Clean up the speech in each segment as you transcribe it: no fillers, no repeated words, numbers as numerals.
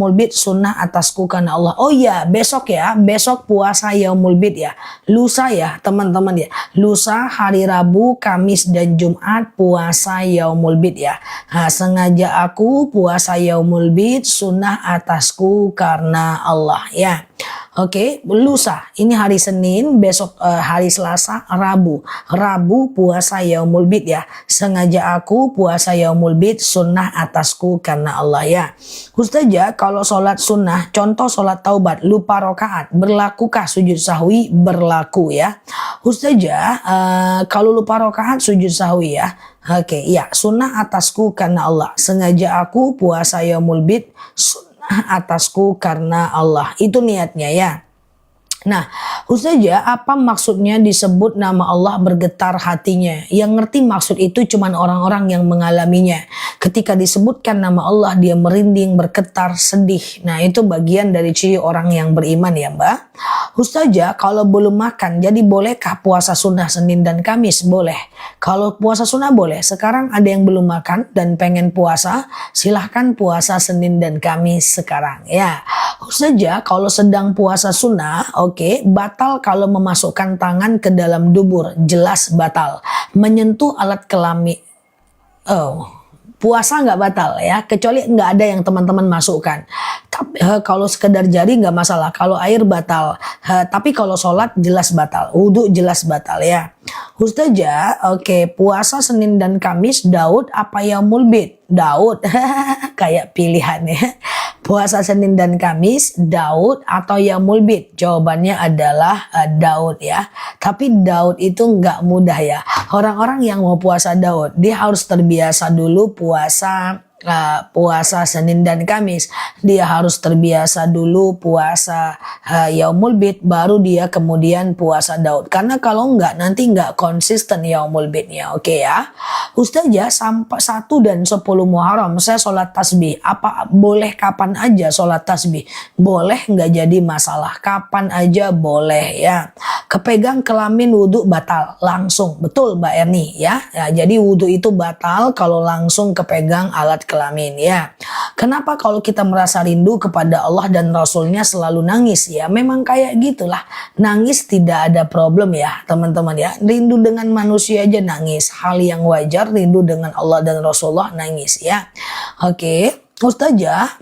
Yaumul Bid sunnah atasku karena Allah. Oh iya, besok ya, besok puasa Yaumul Bid ya. Lusa ya teman-teman ya. Lusa hari Rabu, Kamis dan Jumat puasa Yaumul Bid ya. Nah, sengaja aku puasa Yaumul Bid sunnah atasku karena Allah ya. Oke, lusa ini hari Senin, besok hari Selasa, Rabu. Rabu puasa Yaumul Bid ya. Sengaja aku puasa Yaumul Bid sunnah atasku karena Allah ya. Ustazah, kalau sholat sunnah, contoh sholat taubat, lupa rokaat, berlakukah sujud sahwi? Berlaku ya. Ustazah, kalau lupa rokaat sujud sahwi ya. Oke, ya sunnah atasku karena Allah. Sengaja aku puasa Yaumul Bid atasku karena Allah. Itu niatnya ya. Nah, Ustazah, apa maksudnya disebut nama Allah bergetar hatinya? Yang ngerti maksud itu cuman orang-orang yang mengalaminya. Ketika disebutkan nama Allah, dia merinding, bergetar, sedih. Nah, itu bagian dari ciri orang yang beriman ya, Mbak. Ustazah, kalau belum makan, jadi bolehkah puasa sunnah Senin dan Kamis? Boleh. Kalau puasa sunnah boleh. Sekarang ada yang belum makan dan pengen puasa, silahkan puasa Senin dan Kamis sekarang ya. Ustazah, kalau sedang puasa sunnah, oke, batal kalau memasukkan tangan ke dalam dubur, jelas batal. Menyentuh alat kelamin, puasa nggak batal ya, kecuali nggak ada yang teman-teman masukkan. Tapi kalau sekedar jari nggak masalah, kalau air batal. Tapi kalau sholat jelas batal, wudhu jelas batal ya. Ustazah, oke, puasa Senin dan Kamis, Daud apa Yaumul Bid? Daud, kayak pilihannya. Puasa Senin dan Kamis, Daud atau Yaumul Bid? Jawabannya adalah Daud ya. Tapi Daud itu nggak mudah ya. Orang-orang yang mau puasa Daud, dia harus terbiasa dulu puasa Senin dan Kamis. Dia harus terbiasa dulu puasa Yaumul Bid, baru dia kemudian puasa Daud. Karena kalau enggak, nanti enggak konsisten Yaumul Bidnya. Oke ya. Ustazah, sampai 1 dan 10 Muharram saya sholat tasbih. Apa boleh kapan aja sholat tasbih? Boleh, nggak jadi masalah. Kapan aja boleh ya. Kepegang kelamin wudhu batal langsung. Betul Mbak Erni ya. Jadi wudhu itu batal kalau langsung kepegang alat kelamin ya. Kenapa kalau kita merasa rindu kepada Allah dan Rasulnya selalu nangis ya? Memang kayak gitulah. Nangis tidak ada problem ya teman-teman ya. Rindu dengan manusia aja nangis. Hal yang wajar, rindu dengan Allah dan Rasulullah nangis ya. Oke, Ustazah,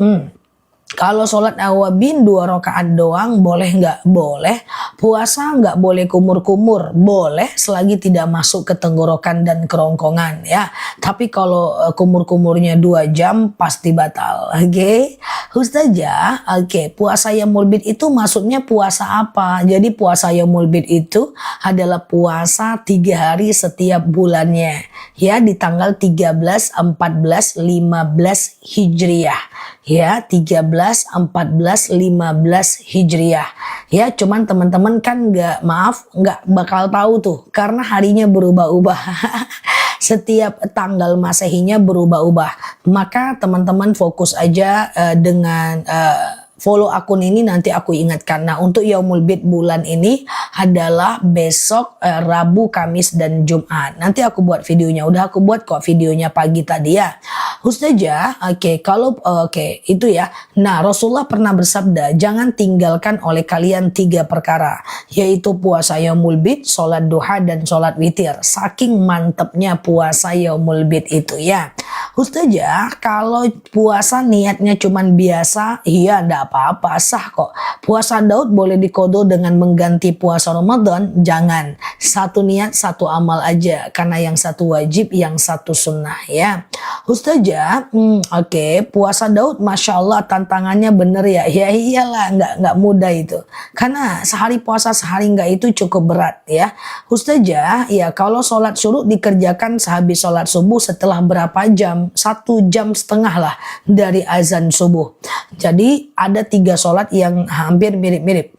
kalau sholat awabin 2 rakaat doang boleh nggak? Boleh. Puasa nggak boleh kumur-kumur? Boleh selagi tidak masuk ke tenggorokan dan kerongkongan ya. Tapi kalau kumur-kumurnya 2 jam pasti batal. Oke. Ustazah, oke, puasa Yaumul Bid itu maksudnya puasa apa? Jadi puasa Yaumul Bid itu adalah puasa 3 hari setiap bulannya. Ya, di tanggal 13, 14, 15 Hijriah. Ya, 13, 14, 15 Hijriah. Ya, cuman teman-teman kan nggak bakal tahu tuh karena harinya berubah-ubah. Setiap tanggal Masehinya berubah-ubah. Maka teman-teman fokus aja dengan follow akun ini, nanti aku ingatkan. Nah, untuk Yaumul Bid bulan ini adalah besok Rabu, Kamis dan Jumat. Nanti aku buat videonya. Udah aku buat kok videonya pagi tadi ya. Ustazah, oke, itu ya. Nah, Rasulullah pernah bersabda, jangan tinggalkan oleh kalian 3 perkara, yaitu puasa Yaumul Bid, sholat duha dan sholat witir. Saking mantepnya puasa Yaumul Bid itu ya. Ustazah, kalau puasa niatnya cuman biasa, iya enggak apa-apa, sah kok. Puasa Daud boleh dikodo dengan mengganti puasa Ramadan? Jangan. Satu niat, satu amal aja. Karena yang satu wajib, yang satu sunnah ya. Ustazah, oke, puasa Daud Masya Allah tantangannya bener ya. Ya iyalah, nggak mudah itu. Karena sehari puasa, sehari enggak itu cukup berat ya. Ustazah, ya kalau sholat syuruk dikerjakan sehabis sholat subuh setelah berapa jam? 1,5 jam lah dari azan subuh. Jadi ada 3 sholat yang hampir mirip-mirip.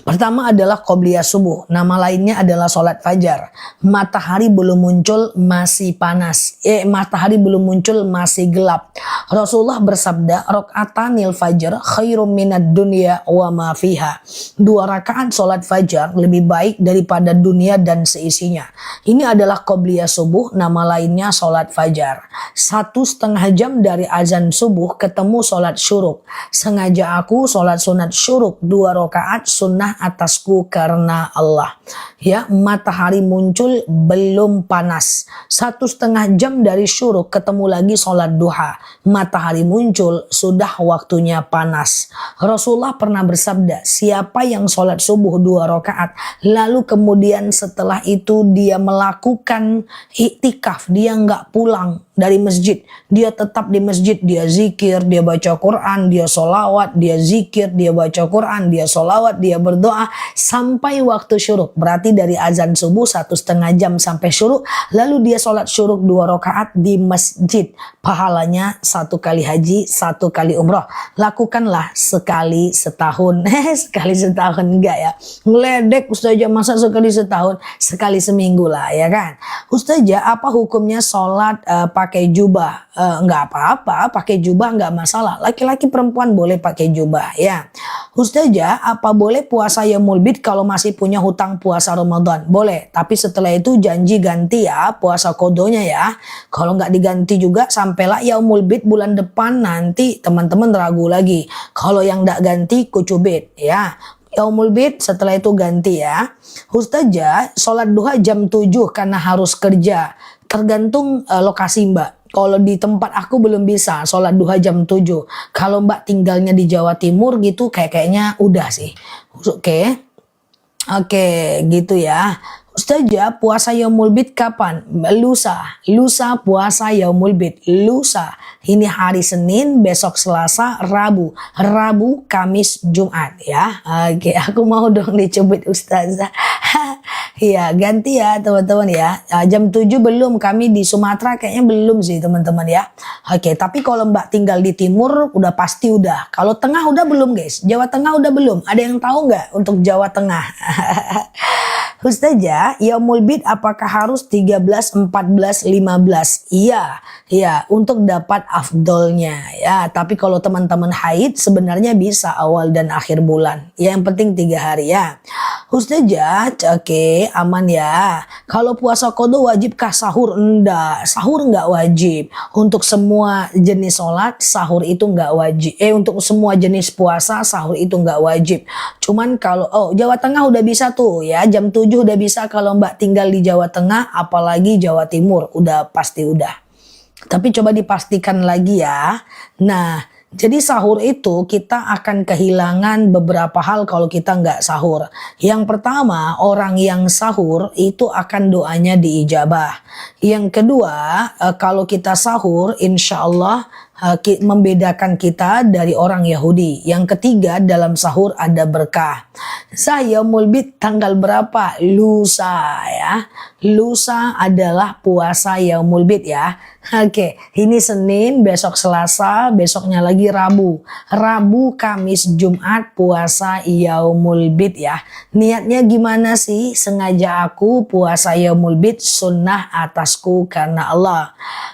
Pertama adalah qobliyah subuh, nama lainnya adalah sholat fajar. Matahari belum muncul masih panas, matahari belum muncul masih gelap. Rasulullah bersabda, rokaatanil fajar khairum minad dunya wa ma fiha. 2 rakaat sholat fajar lebih baik daripada dunia dan seisinya. Ini adalah qobliyah subuh, nama lainnya sholat fajar. 1,5 jam dari azan subuh ketemu sholat syuruk. Sengaja aku sholat sunat syuruk 2 rakaat sunnah atasku karena Allah. Ya, matahari muncul belum panas. 1,5 jam dari syuruk ketemu lagi sholat duha. Matahari muncul sudah waktunya panas. Rasulullah pernah bersabda, siapa yang sholat subuh 2 rakaat lalu kemudian setelah itu dia melakukan iktikaf, dia nggak pulang dari masjid, dia tetap di masjid, dia zikir, dia baca Quran, dia sholawat, dia zikir, dia baca Quran, dia sholawat, dia berdoa sampai waktu syuruk. Berarti dari azan subuh 1,5 jam sampai syuruk, lalu dia sholat syuruk 2 rakaat di masjid. Pahalanya 1 kali haji, 1 kali umroh. Lakukanlah sekali setahun. Sekali setahun enggak ya? Ngeledek Ustazah, masa sekali setahun? Sekali seminggu lah ya kan? Ustazah, apa hukumnya sholat pakai jubah? Enggak apa-apa, pakai jubah enggak masalah. Laki-laki perempuan boleh pakai jubah ya. Ustazah, apa boleh puasa yaumul bid kalau masih punya hutang puasa Ramadan? Boleh, tapi setelah itu janji ganti ya puasa kodonya ya. Kalau nggak diganti juga sampailah yaumul bid bulan depan, nanti teman-teman ragu lagi. Kalau yang nggak ganti kucubit ya. Yaumul bid setelah itu ganti ya. Ustazah, sholat duha jam 7 karena harus kerja. Tergantung lokasi Mbak. Kalau di tempat aku belum bisa sholat duha jam 7. Kalau Mbak tinggalnya di Jawa Timur gitu kayaknya udah sih. Oke. Oke, gitu ya. Ustazah, puasa yaumul bid kapan? Lusa. Lusa puasa yaumul bid. Lusa. Ini hari Senin, besok Selasa, Rabu. Rabu, Kamis, Jumat ya. Oke, aku mau dong dicubit Ustazah. Iya, ganti ya teman-teman ya. Jam 7 belum, kami di Sumatera kayaknya belum sih teman-teman ya. Oke, tapi kalau Mbak tinggal di timur udah pasti udah. Kalau tengah udah belum guys? Jawa Tengah udah belum? Ada yang tahu nggak untuk Jawa Tengah? Ustazah, yaumul bid apakah harus 13, 14, 15? Iya, ya untuk dapat afdolnya ya. Tapi kalau teman-teman haid sebenarnya bisa awal dan akhir bulan. Ya, yang penting 3 hari ya. Ustazah, oke, aman ya. Kalau puasa qada wajibkah sahur? Enggak, sahur enggak wajib. Untuk semua jenis sholat sahur itu enggak wajib. Untuk semua jenis puasa sahur itu enggak wajib. Cuman kalau Jawa Tengah udah bisa tuh ya, jam 7 udah bisa kalau Mbak tinggal di Jawa Tengah, apalagi Jawa Timur udah pasti udah. Tapi coba dipastikan lagi ya. Nah, jadi sahur itu kita akan kehilangan beberapa hal kalau kita nggak sahur. Yang pertama, orang yang sahur itu akan doanya diijabah. Yang kedua, kalau kita sahur insya Allah membedakan kita dari orang Yahudi. Yang ketiga, dalam sahur ada berkah. Yaumul bid tanggal berapa? Lusa ya. Lusa adalah puasa yaumul bid ya. Oke, ini Senin, besok Selasa, besoknya lagi Rabu. Rabu, Kamis, Jumat puasa yaumul bid ya. Niatnya gimana sih? Sengaja aku puasa yaumul bid sunnah atasku karena Allah.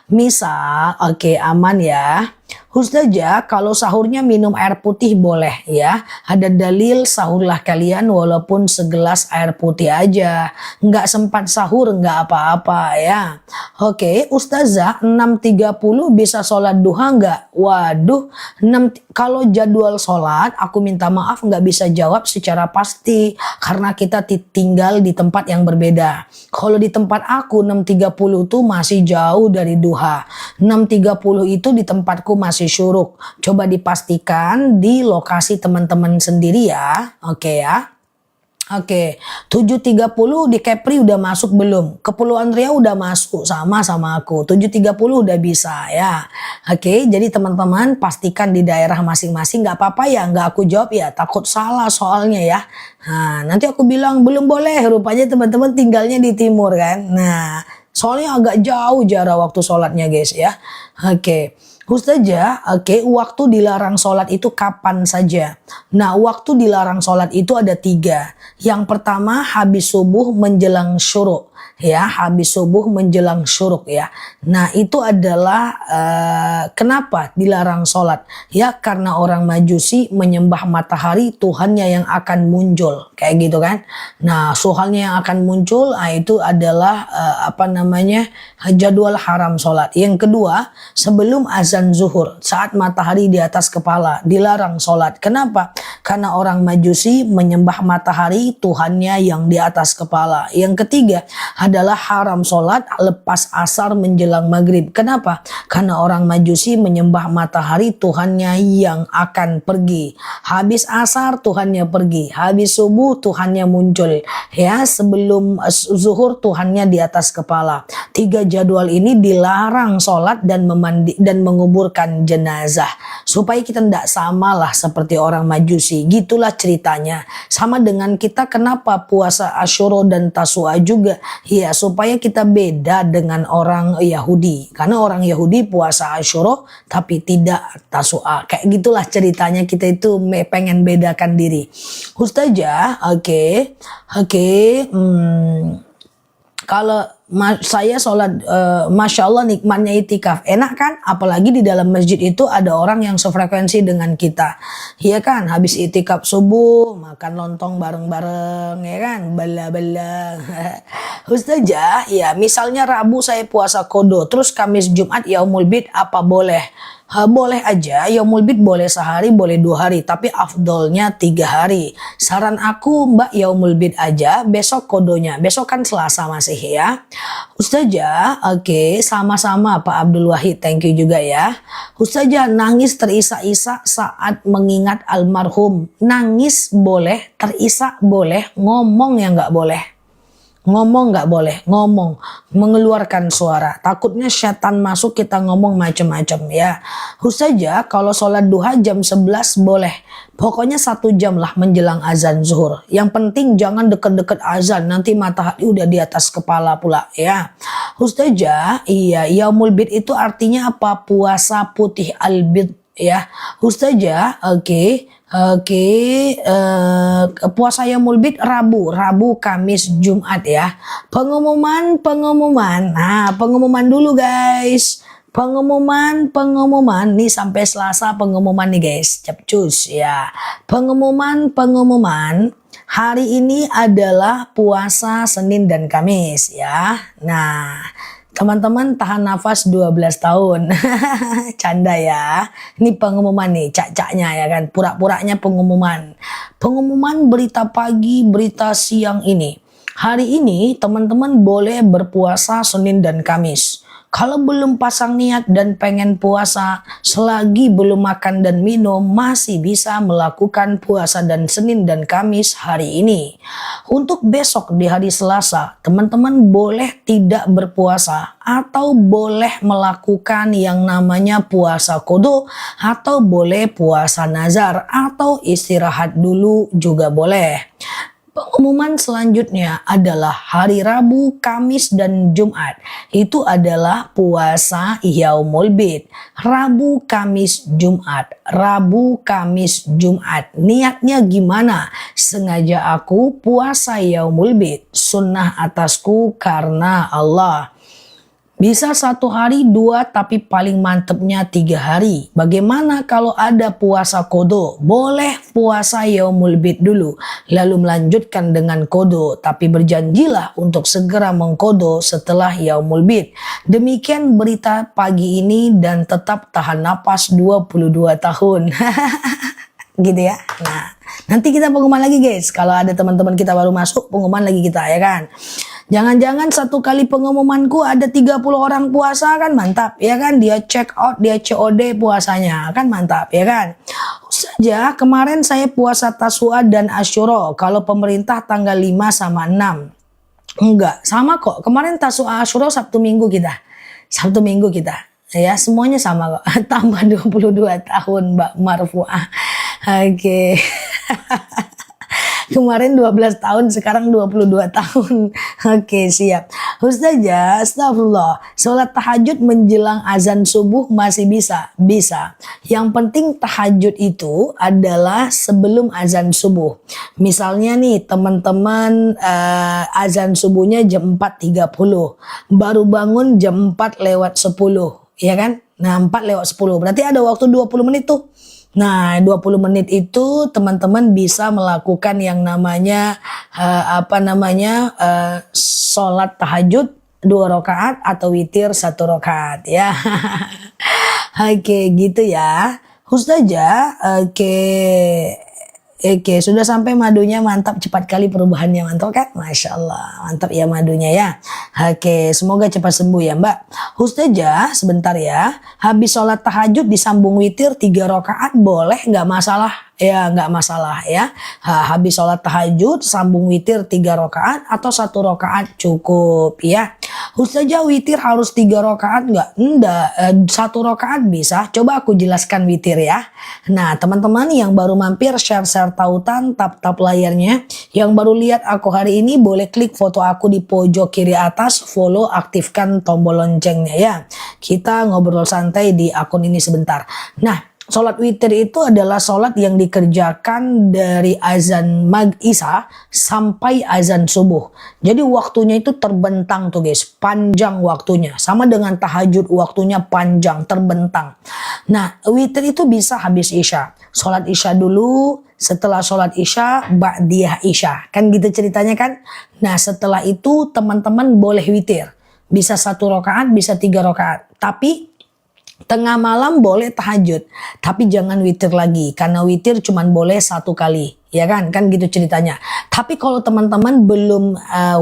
Misal, oke, aman ya. Ustazah, kalau sahurnya minum air putih boleh ya. Ada dalil sahurlah kalian walaupun segelas air putih aja. Nggak sempat sahur nggak apa-apa ya. Oke, Ustazah 6.30 bisa sholat duha nggak? Waduh, kalau jadwal sholat aku minta maaf nggak bisa jawab secara pasti. Karena kita tinggal di tempat yang berbeda. Kalau di tempat aku 6.30 tuh masih jauh dari duha. 6.30 itu di tempatku masih syuruk. Coba dipastikan di lokasi teman-teman sendiri ya. Oke ya. Oke, 7.30 di Kepri udah masuk belum? Kepulauan Riau udah masuk sama aku. 7.30 udah bisa ya. Oke, jadi teman-teman pastikan di daerah masing-masing. Nggak apa-apa ya, nggak aku jawab ya. Takut salah soalnya ya. Nah, nanti aku bilang belum boleh. Rupanya teman-teman tinggalnya di timur kan. Nah, soalnya agak jauh jarak waktu sholatnya guys ya. Oke. Ustazah, oke, waktu dilarang sholat itu kapan saja? Nah, waktu dilarang sholat itu ada 3. Yang pertama, habis subuh menjelang syuruk. Ya, habis subuh menjelang syuruk ya. Nah, itu adalah kenapa dilarang sholat? Ya, karena orang Majusi menyembah matahari Tuhannya yang akan muncul. Kayak gitu kan. Nah, soalnya yang akan muncul, itu adalah jadwal haram sholat. Yang kedua, sebelum azan zuhur, saat matahari di atas kepala, dilarang sholat. Kenapa? Karena orang Majusi menyembah matahari Tuhannya yang di atas kepala. Yang ketiga adalah haram sholat lepas asar menjelang maghrib. Kenapa? Karena orang Majusi menyembah matahari Tuhannya yang akan pergi. Habis asar Tuhannya pergi. Habis subuh Tuhannya muncul. Ya, sebelum zuhur Tuhannya di atas kepala. 3 jadwal ini dilarang sholat dan menguburkan jenazah. Supaya kita tidak sama lah seperti orang Majusi. Gitulah ceritanya. Sama dengan kita kenapa puasa Asyura dan Tasu'a juga. Ya, supaya kita beda dengan orang Yahudi. Karena orang Yahudi puasa Asyura tapi tidak Tasu'a. Kayak gitulah ceritanya, kita itu pengen bedakan diri. Ustazah, oke. Kalau saya sholat, Masya Allah nikmatnya itikaf. Enak kan? Apalagi di dalam masjid itu ada orang yang sefrekuensi dengan kita. Iya kan? Habis itikaf subuh, makan lontong bareng-bareng, ya kan? Bala-bala. Ustazah, ya misalnya Rabu saya puasa kodo, terus Kamis Jumat Yaumul Bid, apa boleh? Boleh aja, Yaumul Bid boleh sehari, boleh 2 hari, tapi afdolnya 3 hari. Saran aku Mbak Yaumul Bid aja, besok kodonya, besok kan Selasa masih ya. Ustazah, oke, sama-sama Pak Abdul Wahid, thank you juga ya. Ustazah, nangis terisak-isak saat mengingat almarhum. Nangis boleh, terisak boleh, ngomong yang nggak boleh. Ngomong nggak boleh, ngomong, mengeluarkan suara. Takutnya setan masuk, kita ngomong macam-macam ya. Ustazah, kalau sholat duha jam 11 boleh. Pokoknya 1 jam lah menjelang azan zuhur. Yang penting jangan deket-deket azan, nanti matahari udah di atas kepala pula ya. Ustazah, iya, Yaumul Bid itu artinya apa? Puasa putih al-bid ya. Ustazah, oke. Puasa Yaumul Bid Rabu, Kamis, Jumat ya. Pengumuman. Nah, pengumuman dulu guys. Pengumuman nih sampai Selasa pengumuman nih guys. Capcus ya. Pengumuman. Hari ini adalah puasa Senin dan Kamis ya. Nah, teman-teman tahan nafas 12 tahun. Canda ya. Ini pengumuman nih, cak-caknya ya kan. Pura-puranya pengumuman. Pengumuman berita pagi, berita siang ini. Hari ini teman-teman boleh berpuasa Senin dan Kamis. Kalau belum pasang niat dan pengen puasa, selagi belum makan dan minum, masih bisa melakukan puasa dan Senin dan Kamis hari ini. Untuk besok di hari Selasa, teman-teman boleh tidak berpuasa atau boleh melakukan yang namanya puasa kodo, atau boleh puasa nazar, atau istirahat dulu juga boleh. Pengumuman selanjutnya adalah hari Rabu, Kamis, dan Jumat. Itu adalah puasa Yaumul Bid. Rabu, Kamis, Jumat. Rabu, Kamis, Jumat. Niatnya gimana? Sengaja aku puasa Yaumul Bid. Sunnah atasku karena Allah. Bisa 1 hari, 2, tapi paling mantepnya 3 hari. Bagaimana kalau ada puasa kodo? Boleh puasa Yaumul Bid dulu, lalu melanjutkan dengan kodo. Tapi berjanjilah untuk segera mengkodo setelah Yaumul Bid. Demikian berita pagi ini dan tetap tahan napas 22 tahun. Gitu ya. Nah, nanti kita pengumuman lagi guys. Kalau ada teman-teman kita baru masuk, pengumuman lagi kita ya kan. Jangan-jangan 1 kali pengumumanku ada 30 orang puasa, kan mantap ya kan. Dia check out, dia COD puasanya, kan mantap ya kan. Saja kemarin saya puasa Tasu'a dan Asyura. Kalau pemerintah tanggal 5 sama 6. Enggak, sama kok. Kemarin Tasu'a Asyura Sabtu Minggu kita. Ya, semuanya sama kok. Tambah 22 tahun Mbak Marfu'ah. Oke. Kemarin 12 tahun, sekarang 22 tahun. Oke, siap. Ustazah, astagfirullah. Sholat tahajud menjelang azan subuh masih bisa? Bisa. Yang penting tahajud itu adalah sebelum azan subuh. Misalnya nih, teman-teman azan subuhnya jam 4.30. Baru bangun jam 4:10. Ya kan? Nah, 4:10. Berarti ada waktu 20 menit tuh. Nah, 20 menit itu teman-teman bisa melakukan yang namanya sholat tahajud 2 rakaat atau witir 1 rakaat ya. Oke, gitu ya. Ustazah, oke. Oke, sudah sampai madunya, mantap, cepat kali perubahannya, mantap kan? Masya Allah, mantap ya madunya ya. Oke, semoga cepat sembuh ya Mbak. Ustazah, sebentar ya. Habis sholat tahajud disambung witir 3 rakaat boleh, nggak masalah? Ya, nggak masalah ya. Habis sholat tahajud sambung witir 3 rakaat atau 1 rakaat cukup ya. Ustazah, witir harus 3 rakaat nggak? Enggak, 1 rakaat bisa. Coba aku jelaskan witir ya. Nah, teman-teman yang baru mampir, share tautan, tap layarnya. Yang baru lihat aku hari ini boleh klik foto aku di pojok kiri atas, follow, aktifkan tombol loncengnya ya. Kita ngobrol santai di akun ini sebentar. Nah, sholat witir itu adalah sholat yang dikerjakan dari azan Isya sampai azan subuh. Jadi waktunya itu terbentang tuh guys, panjang waktunya. Sama dengan tahajud, waktunya panjang, terbentang. Nah, witir itu bisa habis Isya. Sholat Isya dulu, setelah sholat Isya, ba'diyah Isya. Kan gitu ceritanya kan? Nah, setelah itu teman-teman boleh witir. Bisa 1 rakaat, bisa 3 rakaat. Tapi tengah malam boleh tahajud, tapi jangan witir lagi karena witir cuman boleh 1 kali, ya kan gitu ceritanya. Tapi kalau teman-teman belum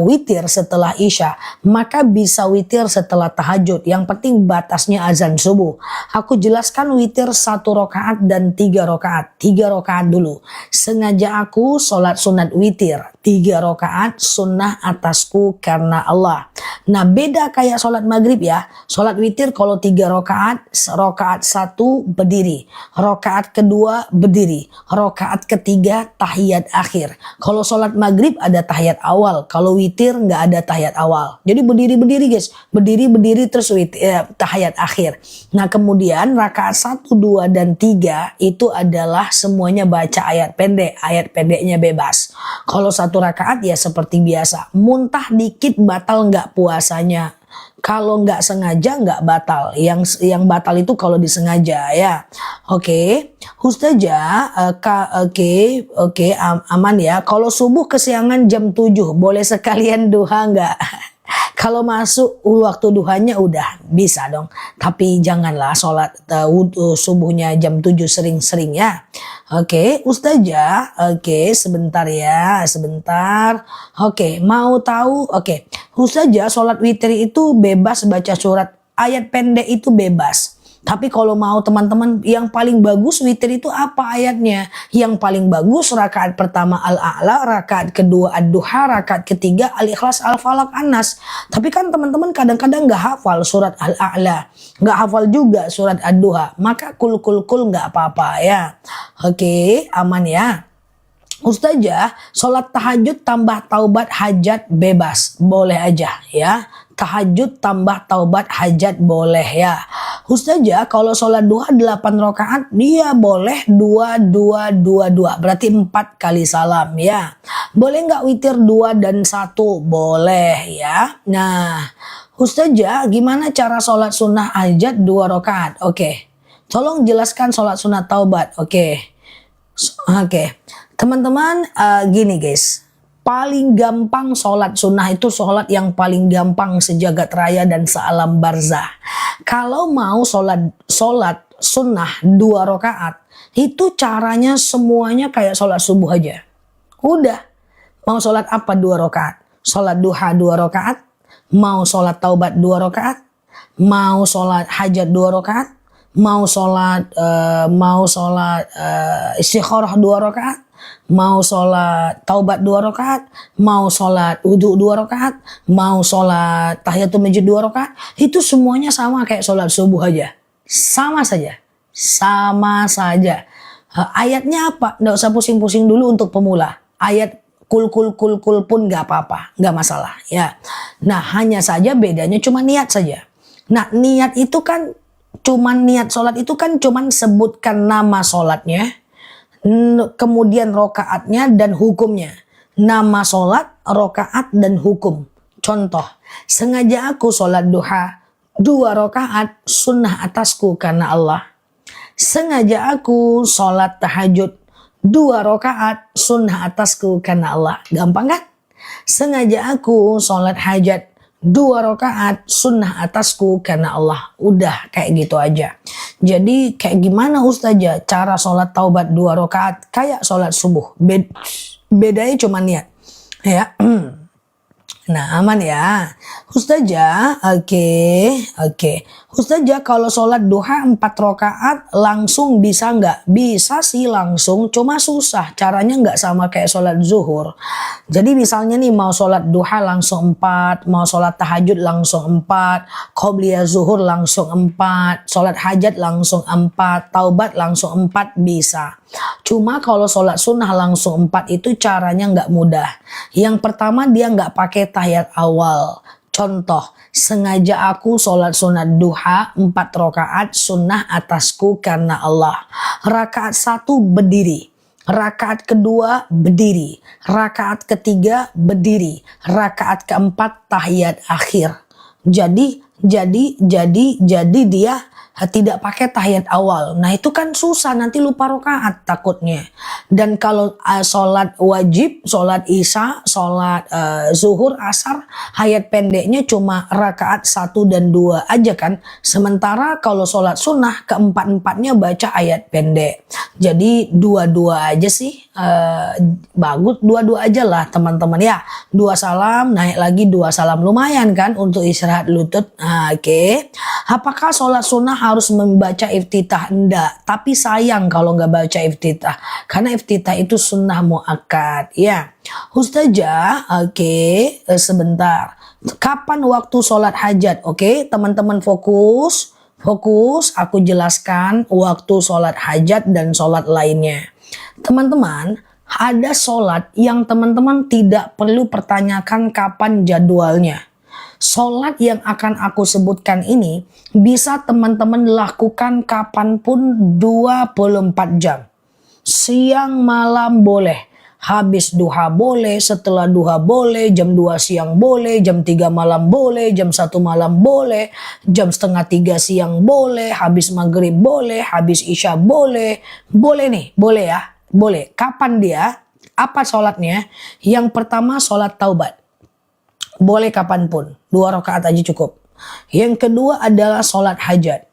witir setelah Isya, maka bisa witir setelah tahajud. Yang penting batasnya azan subuh. Aku jelaskan witir 1 rakaat dan 3 rakaat. 3 rakaat dulu. Sengaja aku sholat sunat witir 3 rakaat sunnah atasku karena Allah. Nah, beda kayak sholat maghrib ya. Sholat witir kalau 3 rakaat, rakaat 1 berdiri, rakaat kedua berdiri, rakaat ketiga tahiyat akhir. Kalau sholat maghrib ada tahiyat awal, kalau witir nggak ada tahiyat awal. Jadi berdiri guys, berdiri terus tahiyat akhir. Nah, kemudian rakaat 1, 2, dan 3 itu adalah semuanya baca ayat pendek, ayat pendeknya bebas. Kalau 1 rakaat ya seperti biasa, muntah dikit batal nggak puasanya. Kalau nggak sengaja nggak batal. Yang batal itu kalau disengaja ya. Oke. Ustazah, oke, aman ya. Kalau subuh kesiangan jam 7, boleh sekalian duha nggak? Kalau masuk waktu duhanya udah bisa dong. Tapi janganlah sholat subuhnya jam 7 sering-sering ya. Oke, Ustazah. Oke, sebentar ya, sebentar. Oke, mau tahu? Oke, Ustazah, sholat witir itu bebas baca surat. Ayat pendek itu bebas. Tapi kalau mau teman-teman yang paling bagus witir itu apa ayatnya? Yang paling bagus rakaat pertama Al-A'la, rakaat kedua Ad-Duha, rakaat ketiga Al-Ikhlas, Al-Falaq, An-Nas. Tapi kan teman-teman kadang-kadang nggak hafal surat Al-A'la, nggak hafal juga surat Ad-Duha. Maka kul nggak apa-apa ya. Oke, aman ya. Ustazah, sholat tahajud tambah taubat hajat bebas, boleh aja ya. Tahajud tambah taubat hajat boleh ya. Ustazah, kalau sholat duha 8 rakaat dia boleh 2, 2, 2, 2. Berarti 4 kali salam ya. Boleh nggak witir 2 dan 1? Boleh ya. Nah, Ustazah, gimana cara sholat sunnah hajat 2 rakaat? Oke. Tolong jelaskan sholat sunnah taubat. Oke. Teman-teman, gini guys, paling gampang sholat sunnah itu sholat yang paling gampang sejagat raya dan sealam barzah. Kalau mau sholat sunnah 2 rakaat, itu caranya semuanya kayak sholat subuh aja. Udah, mau sholat apa 2 rakaat? Sholat duha 2 rakaat, mau sholat taubat 2 rakaat, mau sholat hajat 2 rakaat, mau sholat istikharah 2 rakaat, mau sholat taubat 2 rakaat, mau sholat wudhu 2 rakaat, mau sholat tahiyatul masjid 2 rakaat, itu semuanya sama kayak sholat subuh aja. Sama saja. Sama saja. Ayatnya apa? Nggak usah pusing-pusing dulu untuk pemula. Ayat kul pun nggak apa-apa, nggak masalah ya. Nah hanya saja bedanya cuma niat saja. Nah niat itu kan cuman niat sholat itu kan cuman sebutkan nama sholatnya, kemudian rokaatnya dan hukumnya. Nama sholat, rokaat dan hukum. Contoh, sengaja aku sholat duha 2 rakaat sunnah atasku karena Allah. Sengaja aku sholat tahajud 2 rakaat sunnah atasku karena Allah. Gampang kan? Sengaja aku sholat hajat 2 rakaat sunnah atasku karena Allah. Udah kayak gitu aja. Jadi kayak gimana Ustazah cara sholat taubat 2 rakaat kayak sholat subuh. Bedanya cuma niat. Ya. Nah aman ya Ustazah. Oke. Ustazah kalau sholat duha 4 rakaat langsung bisa nggak? Bisa sih langsung, cuma susah caranya nggak sama kayak sholat zuhur. Jadi misalnya nih mau sholat duha langsung 4, mau sholat tahajud langsung 4, qobliyah zuhur langsung 4, sholat hajat langsung 4, taubat langsung 4 bisa. Cuma kalau sholat sunnah langsung 4 itu caranya nggak mudah. Yang pertama dia nggak pakai tahiyat awal. Contoh, sengaja aku sholat sunat duha 4 rakaat sunnah atasku karena Allah. Rakaat 1 berdiri, rakaat kedua berdiri, rakaat ketiga berdiri, rakaat keempat tahiyat akhir. Jadi dia tidak pakai tahiyat awal. Nah itu kan susah, nanti lupa rakaat takutnya. Dan kalau sholat wajib, sholat isya, sholat zuhur, asar, hayat pendeknya cuma rakaat 1 dan 2 aja kan. Sementara kalau sholat sunnah keempat-empatnya baca ayat pendek. Jadi dua-dua aja sih bagus, dua-dua aja lah teman-teman ya. 2 salam, naik lagi 2 salam, lumayan kan untuk istirahat lutut. Oke. Apakah sholat sunnah harus membaca iftitah? Enggak, tapi sayang kalau nggak baca iftitah karena iftitah itu sunnah muakkad ya. Ustazah, sebentar. Kapan waktu sholat hajat? Oke, teman-teman fokus. Aku jelaskan waktu sholat hajat dan sholat lainnya. Teman-teman, ada sholat yang teman-teman tidak perlu pertanyakan kapan jadwalnya. Sholat yang akan aku sebutkan ini bisa teman-teman lakukan kapanpun 24 jam. Siang malam boleh, habis duha boleh, setelah duha boleh, jam 2 siang boleh, jam 3 malam boleh, jam 1 malam boleh, jam setengah 3 siang boleh, habis maghrib boleh, habis isya boleh. Boleh nih, boleh ya, boleh. Kapan dia? Apa sholatnya? Yang pertama sholat taubat. Boleh kapanpun, 2 rakaat aja cukup. Yang kedua adalah sholat hajat.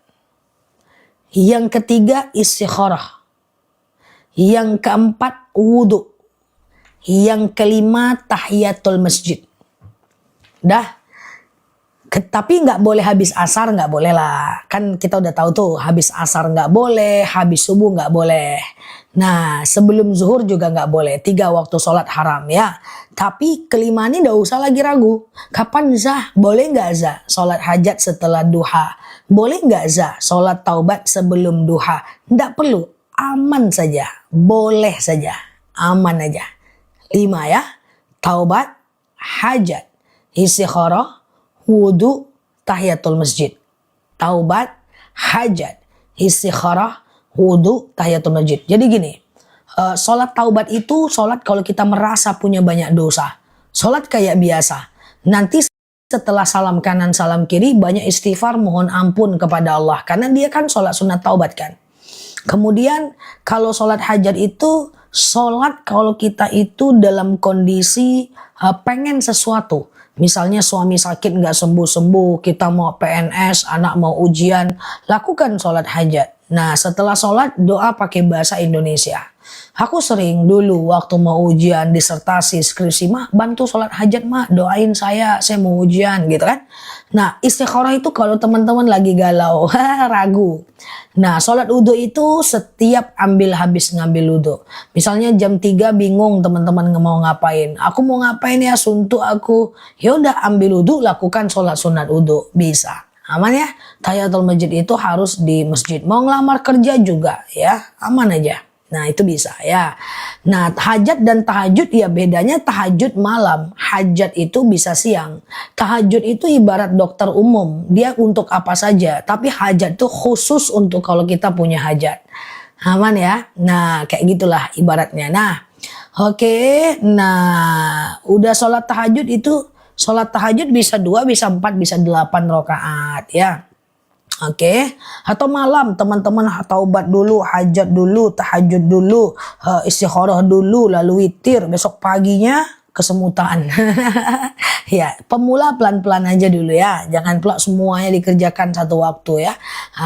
Yang ketiga istikharah. Yang keempat wudhu. Yang kelima tahiyatul masjid. Dah. Tapi nggak boleh habis asar, nggak boleh lah. Kan kita udah tahu tuh habis asar nggak boleh, habis subuh nggak boleh. Nah sebelum zuhur juga nggak boleh. 3 waktu sholat haram ya. Tapi kelima ini nggak usah lagi ragu. Kapan Zah? Boleh nggak Zah? Sholat hajat setelah duha. Boleh nggak Zah? Sholat taubat sebelum duha. Nggak perlu. Aman saja. Boleh saja. Aman aja. 5 ya. Taubat, hajat, istikharah, wudhu, tahiyatul masjid. Taubat, hajat, istikharah, wudhu, tahiyatul masjid. Jadi gini. Sholat taubat itu sholat kalau kita merasa punya banyak dosa. Sholat kayak biasa. Nanti setelah salam kanan salam kiri banyak istighfar mohon ampun kepada Allah. Karena dia kan sholat sunat taubat kan. Kemudian kalau sholat hajat itu sholat kalau kita itu dalam kondisi pengen sesuatu. Misalnya suami sakit nggak sembuh-sembuh, kita mau PNS, anak mau ujian, lakukan sholat hajat. Nah setelah sholat doa pakai bahasa Indonesia. Aku sering dulu waktu mau ujian, disertasi, skripsi, mah bantu sholat hajat mah, doain saya mau ujian gitu kan. Nah istikharah itu kalau teman-teman lagi galau, ragu. Nah sholat wudhu itu setiap habis ngambil wudhu. Misalnya jam 3 bingung teman-teman mau ngapain. Aku mau ngapain ya, suntuk aku. Yaudah ambil wudhu, lakukan sholat sunat wudhu. Bisa. Aman ya. Tahiyatul masjid itu harus di masjid. Mau ngelamar kerja juga ya, aman aja. Nah itu bisa ya. Nah hajat dan tahajud ya bedanya tahajud malam. Hajat itu bisa siang. Tahajud itu ibarat dokter umum. Dia untuk apa saja. Tapi hajat itu khusus untuk kalau kita punya hajat. Aman ya. Nah kayak gitulah ibaratnya. Nah oke. Nah udah sholat tahajud itu. Sholat tahajud bisa 2, bisa 4, bisa 8 rakaat ya. Oke, atau malam teman-teman taubat dulu, hajat dulu, tahajud dulu, istikharah dulu, lalu witir, besok paginya kesemutan. Ya, pemula pelan-pelan aja dulu ya, jangan pula semuanya dikerjakan satu waktu ya.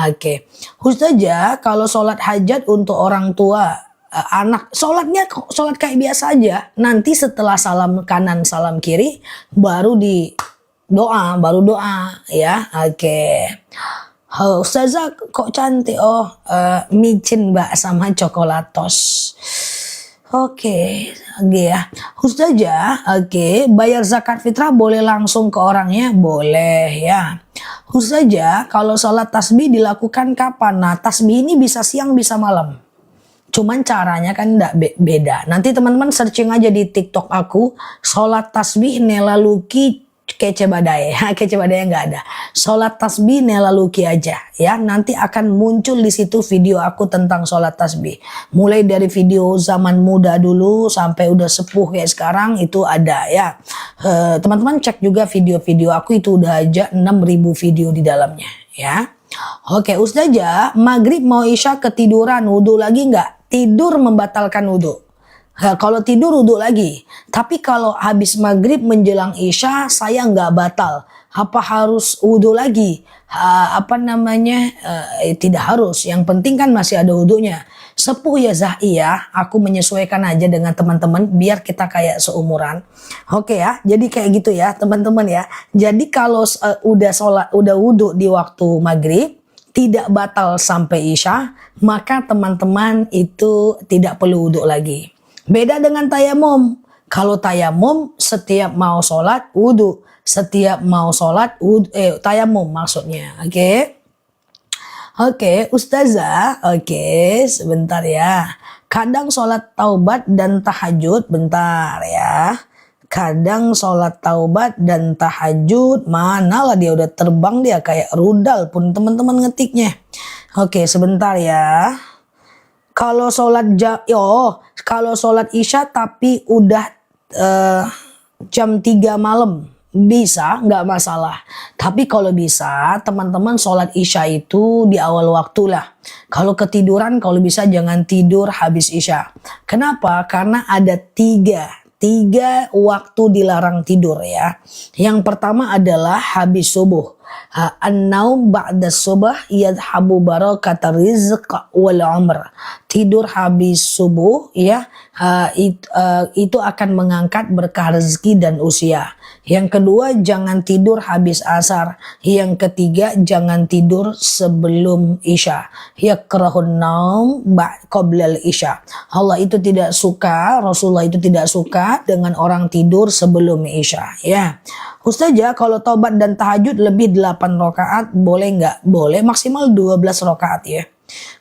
Oke, Ustazah kalau sholat hajat untuk orang tua, anak sholatnya sholat kayak biasa aja. Nanti setelah salam kanan salam kiri baru baru doa ya. Oke. Oh, Ustazah kok cantik. Micin mbak sama coklatos. Oke ya. Ustazah, bayar zakat fitrah boleh langsung ke orangnya? Boleh ya. Ustazah, kalau sholat tasbih dilakukan kapan? Nah, tasbih ini bisa siang bisa malam. Cuman caranya kan enggak beda. Nanti teman-teman searching aja di TikTok aku, sholat tasbih Nela Luki Kece Badai. Kece Badai nggak ada. Sholat tasbih Nela Luki aja ya. Nanti akan muncul di situ video aku tentang sholat tasbih. Mulai dari video zaman muda dulu sampai udah sepuh kayak sekarang itu ada ya. Teman-teman cek juga video-video aku itu udah aja 6.000 video di dalamnya ya. Oke, Ustazah, maghrib mau isya ketiduran, wudhu lagi nggak? Tidur membatalkan wudhu. Kalau tidur wudhu lagi. Tapi kalau habis maghrib menjelang isya saya nggak batal. Apa harus wudhu lagi? Tidak harus. Yang penting kan masih ada wudhunya. Sepuh ya Zahi ya. Aku menyesuaikan aja dengan teman-teman biar kita kayak seumuran. Oke ya. Jadi kayak gitu ya teman-teman ya. Jadi kalau udah wudhu di waktu maghrib, tidak batal sampai isya, maka teman-teman itu tidak perlu wudhu lagi. Beda dengan tayamum. Kalau tayamum setiap mau sholat wudhu, setiap mau sholat tayamum maksudnya. Oke, Ustazah. Sebentar ya. Kadang sholat taubat dan tahajud, bentar ya. Kadang sholat taubat dan tahajud, manalah dia udah terbang dia kayak rudal pun teman-teman ngetiknya. Oke, sebentar ya. Kalau sholat isya tapi udah jam 3 malam bisa, nggak masalah. Tapi kalau bisa teman-teman sholat isya itu di awal waktu lah. Kalau ketiduran kalau bisa jangan tidur habis isya. Kenapa? Karena ada tiga waktu dilarang tidur ya. Yang pertama adalah habis subuh. An-naum ba'da subuh yadhabu barakatar rizq wal umr. Tidur habis subuh ya, itu akan mengangkat berkah rezeki dan usia. Yang kedua, jangan tidur habis asar. Yang ketiga, jangan tidur sebelum isya. Yakrahun naum qoblal isya. Allah itu tidak suka, Rasulullah itu tidak suka dengan orang tidur sebelum isya ya. Ustazah, kalau taubat dan tahajud lebih 8 rakaat boleh nggak? Boleh, maksimal 12 rakaat ya.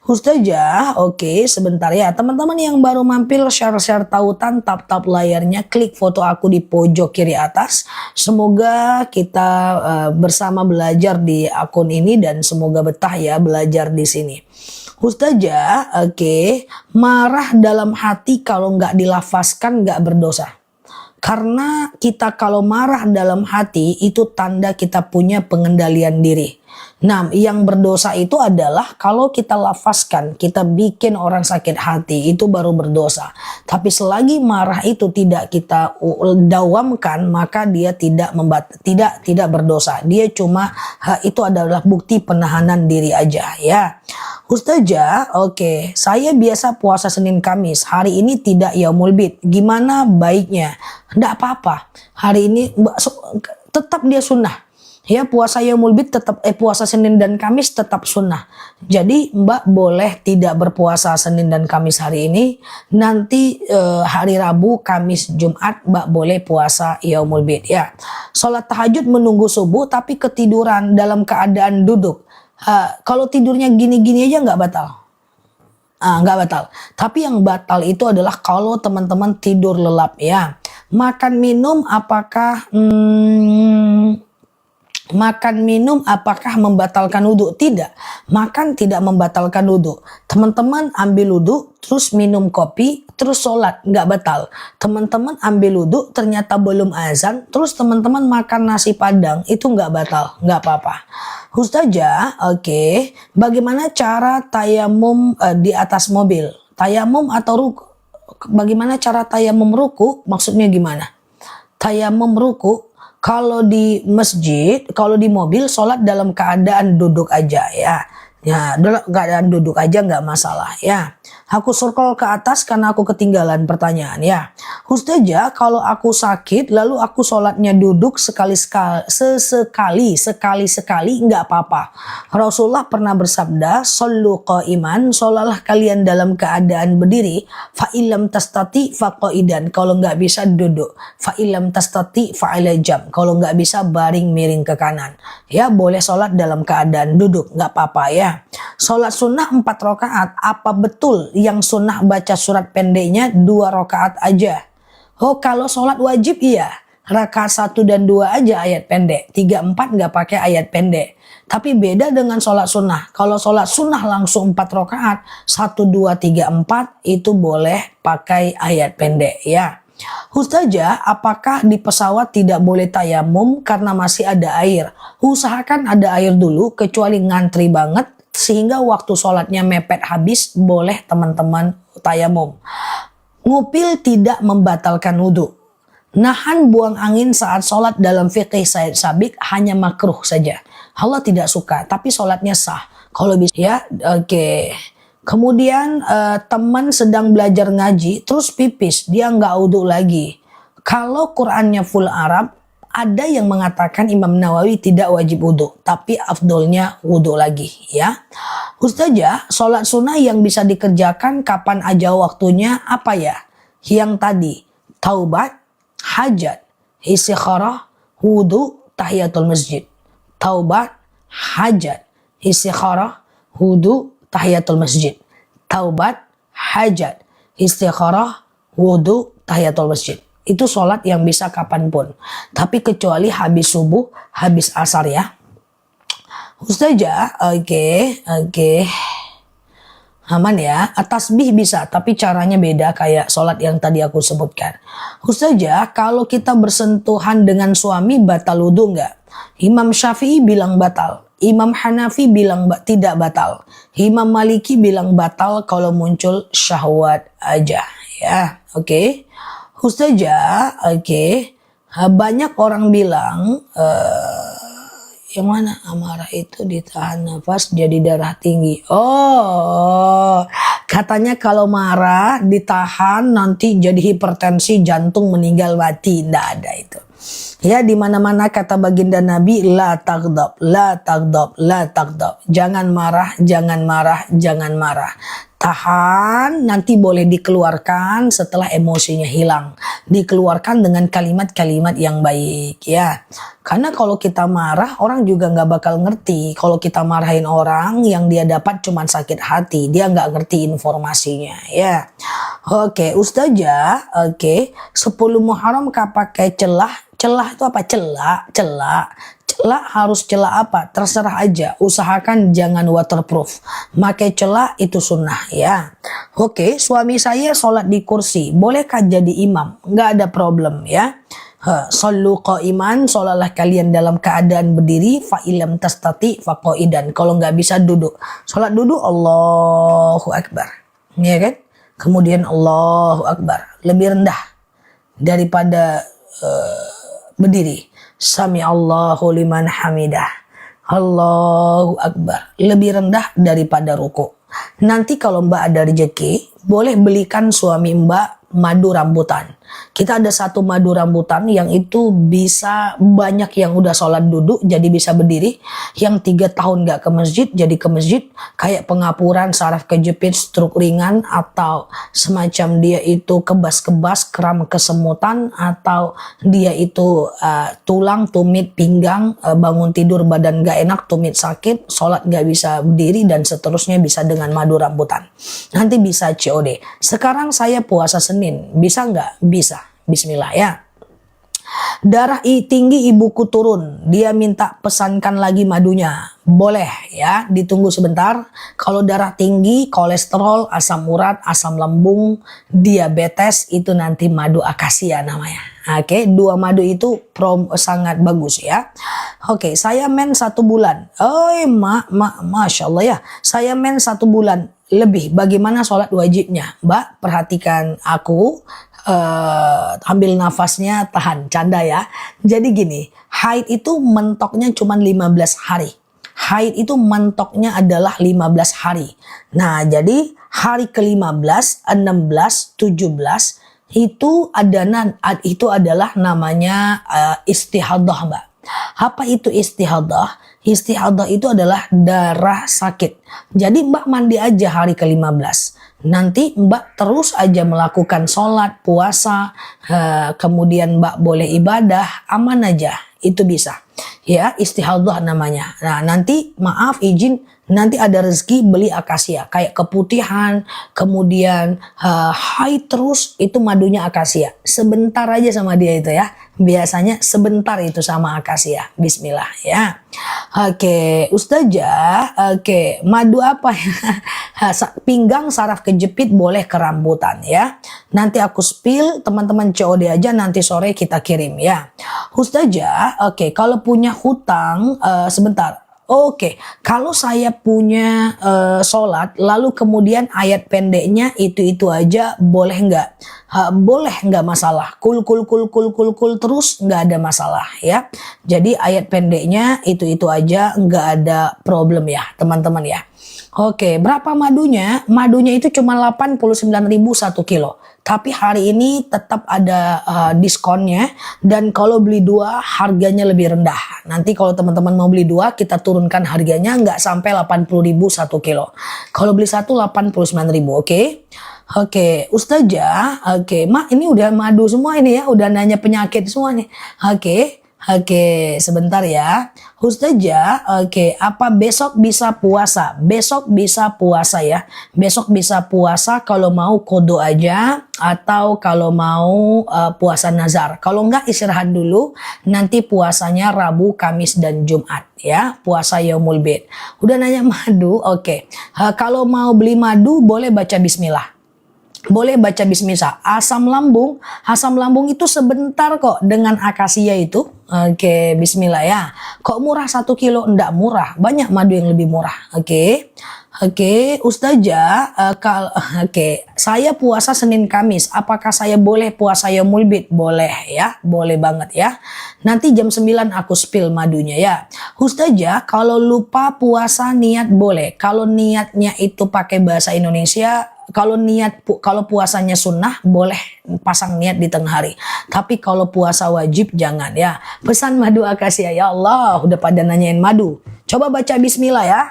Ustazah, sebentar ya. Teman-teman yang baru mampir, share tautan, tap layarnya, klik foto aku di pojok kiri atas. Semoga kita bersama belajar di akun ini dan semoga betah ya belajar di sini. Ustazah, marah dalam hati kalau nggak dilafazkan nggak berdosa. Karena kita kalau marah dalam hati itu tanda kita punya pengendalian diri. Nah, yang berdosa itu adalah kalau kita lafazkan, kita bikin orang sakit hati, itu baru berdosa. Tapi selagi marah itu tidak kita dawamkan, maka dia tidak berdosa. Dia cuma itu adalah bukti penahanan diri aja ya. Ustazah, saya biasa puasa Senin Kamis. Hari ini tidak yaumul bid. Gimana baiknya? Nggak apa-apa. Hari ini tetap dia sunnah. Ya, puasa yaumul bid tetap puasa Senin dan Kamis tetap sunnah. Jadi Mbak boleh tidak berpuasa Senin dan Kamis hari ini. Nanti hari Rabu, Kamis, Jumat Mbak boleh puasa yaumul bid ya. Sholat tahajud menunggu subuh tapi ketiduran dalam keadaan duduk. Kalau tidurnya gini-gini aja nggak batal. nggak batal. Tapi yang batal itu adalah kalau teman-teman tidur lelap ya. Makan minum apakah membatalkan wudhu? Tidak. Makan tidak membatalkan wudhu. Teman-teman ambil wudhu, terus minum kopi, terus sholat, nggak batal. Teman-teman ambil wudhu, ternyata belum azan, terus teman-teman makan nasi padang, itu nggak batal, nggak apa-apa. Ustazah, oke. Bagaimana cara tayamum di atas mobil? Tayamum atau ruku? Bagaimana cara tayamum ruku? Maksudnya gimana? Tayamum ruku. Kalau di masjid, kalau di mobil, sholat dalam keadaan duduk aja ya. Ya, dalam keadaan duduk aja nggak masalah ya. Aku scroll ke atas karena aku ketinggalan pertanyaan ya. Ustazah, kalau aku sakit lalu aku sholatnya duduk sekali-sekali nggak apa-apa. Rasulullah pernah bersabda, "Shollu qa'iman, sholalah kalian dalam keadaan berdiri, fa illam tastati fa qa'idan." Kalau nggak bisa duduk, fa illam tastati fa ala jam. Kalau nggak bisa baring miring ke kanan. Ya, boleh sholat dalam keadaan duduk, nggak apa-apa ya. Sholat sunnah 4 rakaat, apa betul yang sunnah baca surat pendeknya 2 rakaat aja? Oh, kalau sholat wajib iya, rakaat 1 dan 2 aja ayat pendek, 3, 4 nggak pakai ayat pendek. Tapi beda dengan sholat sunnah. Kalau sholat sunnah langsung 4 rakaat, 1, 2, 3, 4 itu boleh pakai ayat pendek ya. Ustazah, apakah di pesawat tidak boleh tayamum karena masih ada air? Usahakan ada air dulu, kecuali ngantri banget, sehingga waktu sholatnya mepet habis, boleh teman-teman tayamum. Ngupil tidak membatalkan wudhu. Nahan buang angin saat sholat dalam fikih Said Sabiq hanya makruh saja. Allah tidak suka, tapi sholatnya sah. Kalau bisa ya, oke. Kemudian teman sedang belajar ngaji, terus pipis, dia nggak wudhu lagi. Kalau Qurannya full Arab, ada yang mengatakan Imam Nawawi tidak wajib wudhu, tapi afdolnya wudhu lagi ya. Ustazah, sholat sunnah yang bisa dikerjakan kapan aja waktunya apa ya? Yang tadi, taubat, hajat, istikharah, wudhu, tahiyatul masjid. Taubat, hajat, istikharah, wudhu, tahiyatul masjid. Taubat, hajat, istikharah, wudhu, tahiyatul masjid. Itu sholat yang bisa kapanpun. Tapi kecuali habis subuh, habis asar ya. Ustazah, oke. Aman ya. Tasbih bisa, tapi caranya beda kayak sholat yang tadi aku sebutkan. Ustazah, kalau kita bersentuhan dengan suami batal wudhu enggak? Imam Syafi'i bilang batal. Imam Hanafi bilang tidak batal. Imam Maliki bilang batal kalau muncul syahwat aja ya. Oke. Ustazah, oke. Banyak orang bilang yang mana amarah itu ditahan nafas jadi darah tinggi. Oh, katanya kalau marah ditahan nanti jadi hipertensi, jantung, meninggal, mati. Nggak ada itu. Ya, di mana-mana kata baginda Nabi, la taghdab, la taghdab, la taghdab. Jangan marah, jangan marah, jangan marah. Tahan, nanti boleh dikeluarkan setelah emosinya hilang. Dikeluarkan dengan kalimat-kalimat yang baik ya. Karena kalau kita marah, orang juga nggak bakal ngerti. Kalau kita marahin orang, yang dia dapat cuma sakit hati. Dia nggak ngerti informasinya ya. Oke, Ustazah, oke. 10 Muharram pakai celah. Celah itu apa? Celah harus celah apa? Terserah aja. Usahakan jangan waterproof. Pakai celah itu sunnah ya. Oke, suami saya sholat di kursi. Bolehkah jadi imam? Nggak ada problem ya. Shollu qa'iman, sholalah kalian dalam keadaan berdiri. Fa ilam tastati fa qa'idan. Kalau nggak bisa duduk. Sholat duduk, Allahu Akbar. Ya kan? Kemudian Allahu Akbar. Lebih rendah daripada berdiri. Sami Allahu liman hamidah. Allahu Akbar. Lebih rendah daripada ruku. Nanti kalau Mbak ada rezeki, boleh belikan suami Mbak madu rambutan. Kita ada satu madu rambutan yang itu bisa banyak yang udah sholat duduk jadi bisa berdiri, yang 3 tahun gak ke masjid jadi ke masjid, kayak pengapuran, saraf kejepit, stroke ringan, atau semacam dia itu kebas-kebas, kram kesemutan, atau dia itu tulang, tumit, pinggang, bangun tidur badan gak enak, tumit sakit, sholat gak bisa berdiri, dan seterusnya bisa dengan madu rambutan. Nanti bisa COD. Sekarang saya puasa Senin, bisa nggak? Bisa. Bismillah ya. Darah tinggi ibuku turun, dia minta pesankan lagi madunya. Boleh ya, ditunggu sebentar. Kalau darah tinggi, kolesterol, asam urat, asam lambung, diabetes, itu nanti madu akasia namanya. Oke, 2 madu itu sangat bagus ya. Oke, saya men 1 bulan. Masya Allah ya. Saya men 1 bulan lebih. Bagaimana sholat wajibnya? Mbak, perhatikan aku. Ambil nafasnya, tahan, canda ya. Jadi gini, haid itu mentoknya cuma 15 hari. Haid itu mentoknya adalah 15 hari. Nah, jadi hari ke-15, 16, 17 itu adalah namanya istihadah, Mbak. Apa itu istihadah? Istihadah itu adalah darah sakit. Jadi Mbak mandi aja hari ke-15. Nanti Mbak terus aja melakukan sholat, puasa, kemudian Mbak boleh ibadah, aman aja. Itu bisa. Ya, istihadah namanya. Nah, nanti maaf izin, nanti ada rezeki beli akasia. Kayak keputihan, kemudian haid terus, itu madunya akasia. Sebentar aja sama dia itu ya. Biasanya sebentar itu sama akasia. Bismillah ya. Oke, Ustazah, oke, madu apa ya? Pinggang, saraf kejepit, boleh ke rambutan ya. Nanti aku spill, teman-teman COD aja, nanti sore kita kirim ya. Ustazah, oke, kalau punya hutang, sebentar. Oke, kalau saya punya sholat, lalu kemudian ayat pendeknya itu aja, boleh nggak? Boleh, nggak masalah. Kul terus nggak ada masalah ya. Jadi ayat pendeknya itu aja, nggak ada problem ya teman-teman ya. Oke, berapa madunya? Madunya itu cuma 89.000 1 kilo. Tapi hari ini tetap ada diskonnya, dan kalau beli 2 harganya lebih rendah. Nanti kalau teman-teman mau beli 2, kita turunkan harganya nggak sampai 80.000 1 kilo. Kalau beli 1 89.000, oke? Oke, Ustazah, oke, Mak ini udah madu semua ini ya, udah nanya penyakit semua nih. Oke, sebentar ya. Ustazah, oke, apa besok bisa puasa? Besok bisa puasa ya. Besok bisa puasa kalau mau kodo aja, atau kalau mau puasa nazar. Kalau enggak istirahat dulu, nanti puasanya Rabu, Kamis, dan Jumat ya. Puasa Yaumul Bid. Udah nanya madu, oke. Kalau mau beli madu boleh baca bismillah. Boleh baca bismillah. Asam lambung itu sebentar kok dengan akasia itu. Oke, bismillah ya. Kok murah 1 kilo? Enggak murah. Banyak madu yang lebih murah. Oke, Ustazah, saya puasa Senin Kamis. Apakah saya boleh puasa Yaumul Bid? Boleh ya, boleh banget ya. Nanti jam 9 aku spill madunya ya. Ustazah, kalau lupa puasa niat boleh. Kalau niatnya itu pakai bahasa Indonesia, kalau puasanya sunnah boleh pasang niat di tengah hari. Tapi kalau puasa wajib jangan ya. Pesan madu akasia, ya Allah, udah pada nanyain madu. Coba baca bismillah ya.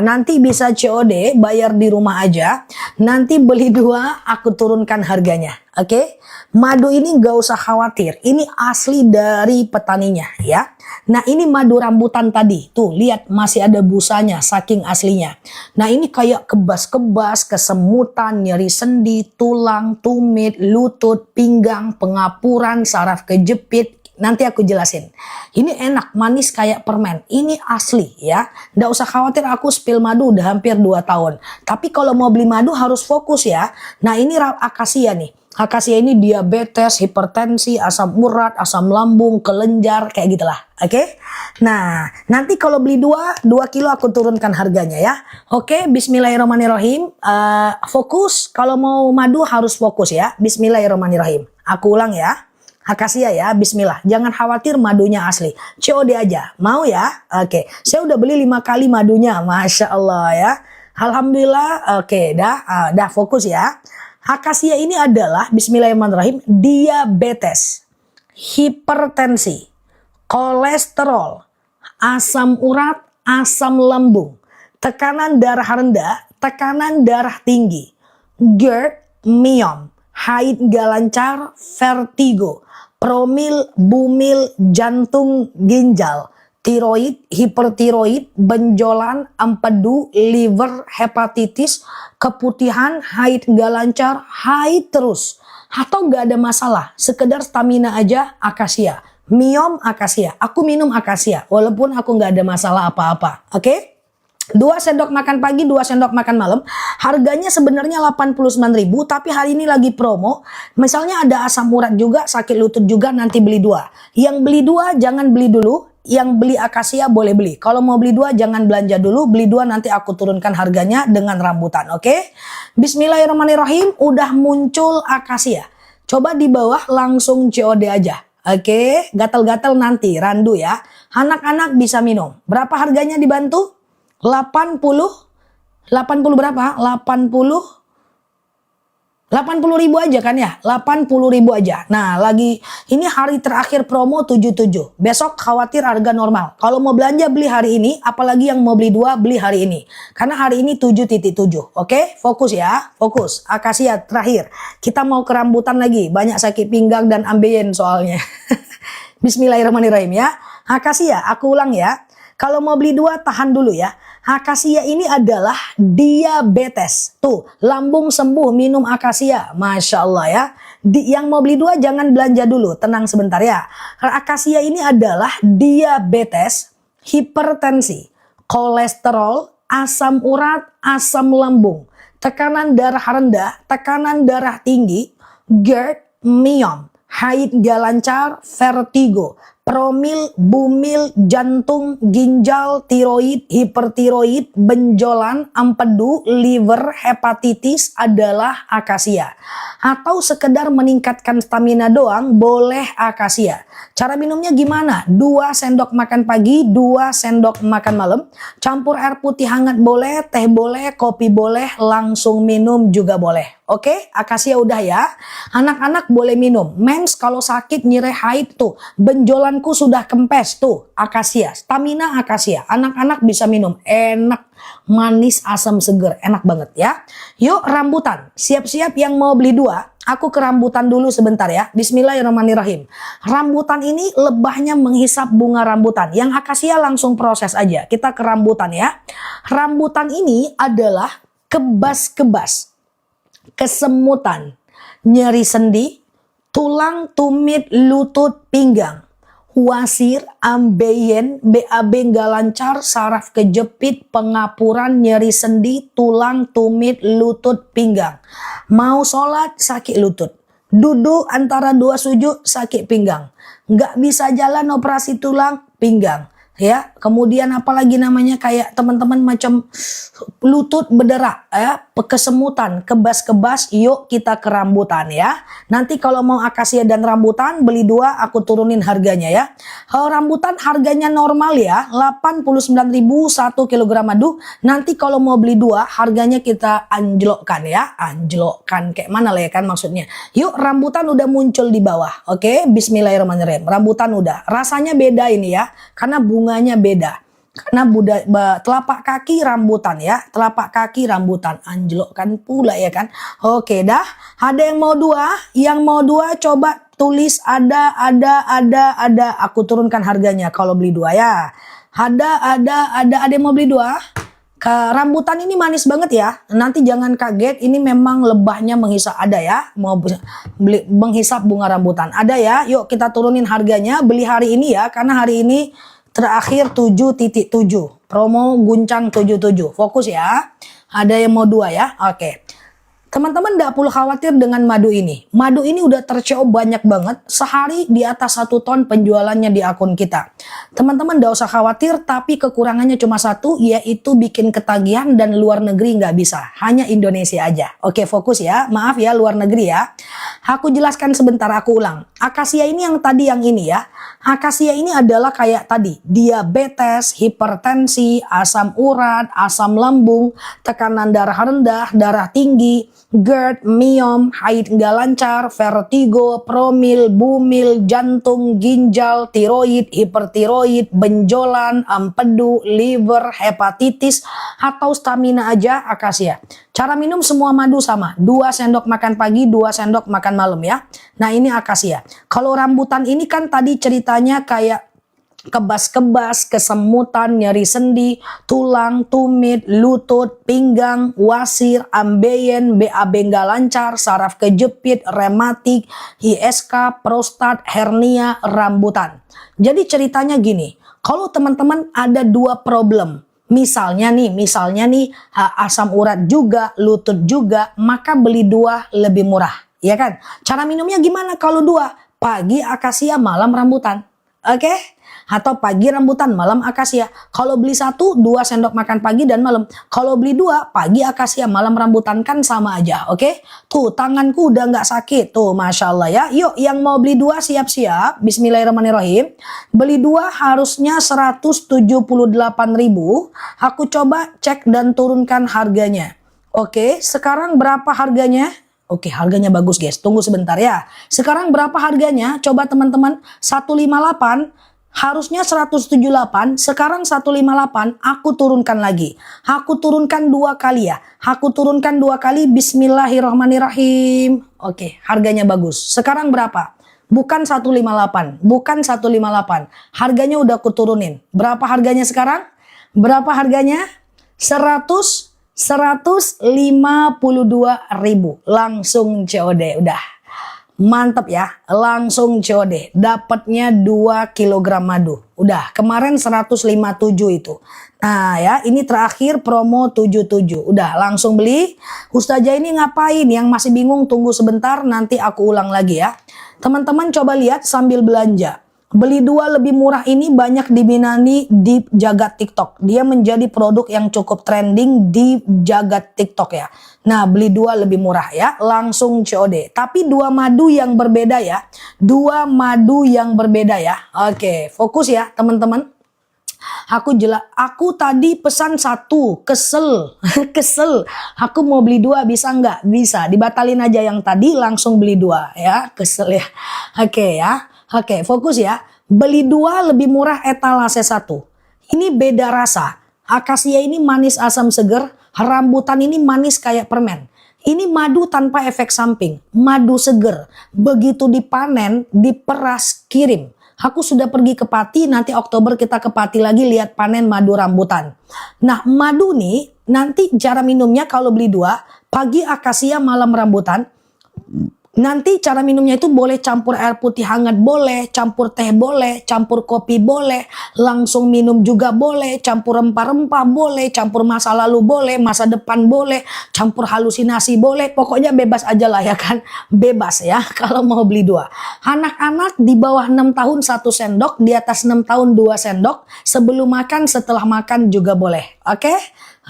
Nanti bisa COD, bayar di rumah aja. Nanti beli 2, aku turunkan harganya. Oke? Madu ini gak usah khawatir. Ini asli dari petaninya ya. Nah, ini madu rambutan tadi. Tuh, lihat masih ada busanya saking aslinya. Nah, ini kayak kebas-kebas, kesemutan, nyeri sendi, tulang, tumit, lutut, pinggang, pengapuran, saraf kejepit. Nanti aku jelasin. Ini enak, manis kayak permen. Ini asli ya. Nggak usah khawatir, aku spill madu udah hampir 2 tahun. Tapi kalau mau beli madu harus fokus ya. Nah, ini akasia nih. Akasia ini diabetes, hipertensi, asam urat, asam lambung, kelenjar, kayak gitulah. Oke? Nah, nanti kalau beli 2 kilo aku turunkan harganya ya. Oke, bismillahirrahmanirrahim. Fokus, kalau mau madu harus fokus ya. Bismillahirrahmanirrahim. Aku ulang ya. Akasia ya, bismillah. Jangan khawatir, madunya asli. COD aja. Mau ya? Oke. Saya udah beli 5 kali madunya. Masya Allah ya. Alhamdulillah. Oke, dah fokus ya. Akasia ini adalah, bismillahirrahmanirrahim, diabetes, hipertensi, kolesterol, asam urat, asam lambung, tekanan darah rendah, tekanan darah tinggi, GERD, myom, haid gak lancar, vertigo, promil, bumil, jantung, ginjal, tiroid, hipertiroid, benjolan, empedu, liver, hepatitis, keputihan, haid gak lancar, haid terus, atau gak ada masalah, sekedar stamina aja, akasia. Myom, akasia. Aku minum akasia walaupun aku gak ada masalah apa-apa. Oke? 2 sendok makan pagi, 2 sendok makan malam. Harganya sebenarnya 89.000, tapi hari ini lagi promo. Misalnya ada asam urat juga, sakit lutut juga, nanti beli 2. Yang beli 2 jangan beli dulu. Yang beli akasia boleh beli. Kalau mau beli 2 jangan belanja dulu, beli 2 nanti aku turunkan harganya dengan rambutan. Oke? Bismillahirrahmanirrahim, udah muncul akasia. Coba di bawah langsung COD aja. Oke, gatal-gatal nanti randu ya. Anak-anak bisa minum. Berapa harganya dibantu? 80 berapa? 80.000 aja kan ya? 80.000 aja. Nah, lagi ini hari terakhir promo 77. Besok khawatir harga normal. Kalau mau belanja beli hari ini, apalagi yang mau beli 2 beli hari ini. Karena hari ini 7.7. Oke? Fokus ya, fokus. Akasia terakhir. Kita mau ke rambutan lagi. Banyak sakit pinggang dan ambeien soalnya. Bismillahirrahmanirrahim ya. Akasia, aku ulang ya. Kalau mau beli 2 tahan dulu ya. Akasia ini adalah diabetes. Tuh, lambung sembuh minum akasia. Masya Allah ya. Yang mau beli 2 jangan belanja dulu. Tenang sebentar ya. Akasia ini adalah diabetes, hipertensi, kolesterol, asam urat, asam lambung, tekanan darah rendah, tekanan darah tinggi, GERD, myom, haid gak lancar, vertigo, promil, bumil, jantung, ginjal, tiroid, hipertiroid, benjolan, empedu, liver, hepatitis adalah akasia. Atau sekedar meningkatkan stamina doang boleh akasia. Cara minumnya gimana? 2 sendok makan pagi, 2 sendok makan malam. Campur air putih hangat boleh, teh boleh, kopi boleh, langsung minum juga boleh. Oke, akasia udah ya. Anak-anak boleh minum. Mens kalau sakit nyeri haid tuh, benjolanku sudah kempes tuh, akasia. Stamina akasia. Anak-anak bisa minum. Enak, manis, asam seger, enak banget ya. Yuk rambutan. Siap-siap yang mau beli 2. Aku ke rambutan dulu sebentar ya. Bismillahirrahmanirrahim. Rambutan ini lebahnya menghisap bunga rambutan. Yang akasia langsung proses aja. Kita ke rambutan ya. Rambutan ini adalah kebas-kebas, kesemutan, nyeri sendi, tulang, tumit, lutut, pinggang, wasir, ambeien, BAB nggak lancar, saraf kejepit, pengapuran, nyeri sendi, tulang, tumit, lutut, pinggang. Mau sholat sakit lutut, duduk antara 2 sujud sakit pinggang, nggak bisa jalan operasi tulang, pinggang. Ya, kemudian apalagi namanya kayak teman-teman macam lutut berderak ya, kesemutan, kebas-kebas, yuk kita ke rambutan ya. Nanti kalau mau akasia dan rambutan beli 2 aku turunin harganya ya. Rambutan harganya normal ya, 89.000 1 kg madu. Nanti kalau mau beli 2 harganya kita anjlokkan ya. Anjlokkan kayak mana lah ya kan maksudnya. Yuk rambutan udah muncul di bawah. Oke, bismillahirrahmanirrahim. Rambutan udah. Rasanya beda ini ya. Karena bunganya beda. Karena telapak kaki rambutan ya, telapak kaki rambutan, anjlokkan pula ya kan. Oke dah, ada yang mau 2? Yang mau 2 coba tulis ada, aku turunkan harganya kalau beli 2 ya. Ada yang mau beli 2? Rambutan ini manis banget ya. Nanti jangan kaget, ini memang lebahnya menghisap, ada ya. Mau beli menghisap bunga rambutan, ada ya. Yuk kita turunin harganya, beli hari ini ya, karena hari ini terakhir 7.7. Promo guncang 77. Fokus ya. Ada yang mau 2 ya. Oke. Teman-teman gak perlu khawatir dengan madu ini. Madu ini udah terco banyak banget. Sehari di atas 1 ton penjualannya di akun kita. Teman-teman gak usah khawatir, tapi kekurangannya cuma 1, yaitu bikin ketagihan dan luar negeri nggak bisa. Hanya Indonesia aja. Oke, fokus ya. Maaf ya luar negeri ya. Aku jelaskan sebentar, aku ulang. Akasia ini yang tadi yang ini ya. Akasia ini adalah kayak tadi, diabetes, hipertensi, asam urat, asam lambung, tekanan darah rendah, darah tinggi, GERD, myom, haid nggak lancar, vertigo, promil, bumil, jantung, ginjal, tiroid, hipertiroid, benjolan, empedu, liver, hepatitis, atau stamina aja akasia. Cara minum semua madu sama, 2 sendok makan pagi, 2 sendok makan malam ya. Nah ini akasia. Kalau rambutan ini kan tadi ceritanya kayak kebas-kebas, kesemutan, nyeri sendi, tulang, tumit, lutut, pinggang, wasir, ambeien, BAB nggak lancar, saraf kejepit, rematik, ISK, prostat, hernia, rambutan. Jadi ceritanya gini, kalau teman-teman ada 2 problem, misalnya nih asam urat juga, lutut juga, maka beli 2 lebih murah, ya kan? Cara minumnya gimana kalau 2? Pagi akasia, malam rambutan. Oke? Atau pagi rambutan, malam akasia. Kalau beli 1, 2 sendok makan pagi dan malam. Kalau beli 2, pagi akasia, malam rambutan kan sama aja. Oke? Tuh, tanganku udah nggak sakit. Tuh, Masya Allah ya. Yuk, yang mau beli 2 siap-siap. Bismillahirrahmanirrahim. Beli 2 harusnya 178.000. Aku coba cek dan turunkan harganya. Oke, sekarang berapa harganya? Oke, harganya bagus guys. Tunggu sebentar ya. Sekarang berapa harganya? Coba teman-teman. 158. Harusnya 178, sekarang 158, aku turunkan lagi. Aku turunkan 2 kali ya. Aku turunkan 2 kali, bismillahirrahmanirrahim. Oke, harganya bagus. Sekarang berapa? Bukan 158, bukan 158. Harganya udah aku turunin. Berapa harganya sekarang? Berapa harganya? 152.000. Langsung COD, udah. Mantap ya, langsung COD. Dapatnya 2 kg madu. Udah, kemarin 157 itu. Nah ya, ini terakhir promo 77. Udah, langsung beli. Ustazah ini ngapain? Yang masih bingung tunggu sebentar, nanti aku ulang lagi ya. Teman-teman coba lihat sambil belanja. Beli 2 lebih murah ini banyak diminati di jagat TikTok. Dia menjadi produk yang cukup trending di jagat TikTok ya. Nah, beli 2 lebih murah ya, langsung COD. Tapi 2 madu yang berbeda ya. 2 madu yang berbeda ya. Oke, fokus ya teman-teman. Aku tadi pesan 1, kesel, kesel. Aku mau beli 2, bisa nggak? Bisa, dibatalin aja yang tadi, langsung beli 2 ya, kesel ya. Oke ya. Oke, fokus ya. Beli 2 lebih murah etalase 1. Ini beda rasa. Akasia ini manis asam seger. Rambutan ini manis kayak permen. Ini madu tanpa efek samping. Madu seger. Begitu dipanen, diperas, kirim. Aku sudah pergi ke Pati, nanti Oktober kita ke Pati lagi lihat panen madu rambutan. Nah, madu nih, nanti cara minumnya kalau beli 2, pagi akasia, malam rambutan. Nanti cara minumnya itu boleh campur air putih hangat boleh, campur teh boleh, campur kopi boleh, langsung minum juga boleh, campur rempah-rempah boleh, campur masa lalu boleh, masa depan boleh, campur halusinasi boleh, pokoknya bebas aja lah ya kan, bebas ya kalau mau beli 2. Anak-anak di bawah 6 tahun 1 sendok, di atas 6 tahun 2 sendok, sebelum makan, setelah makan juga boleh, oke?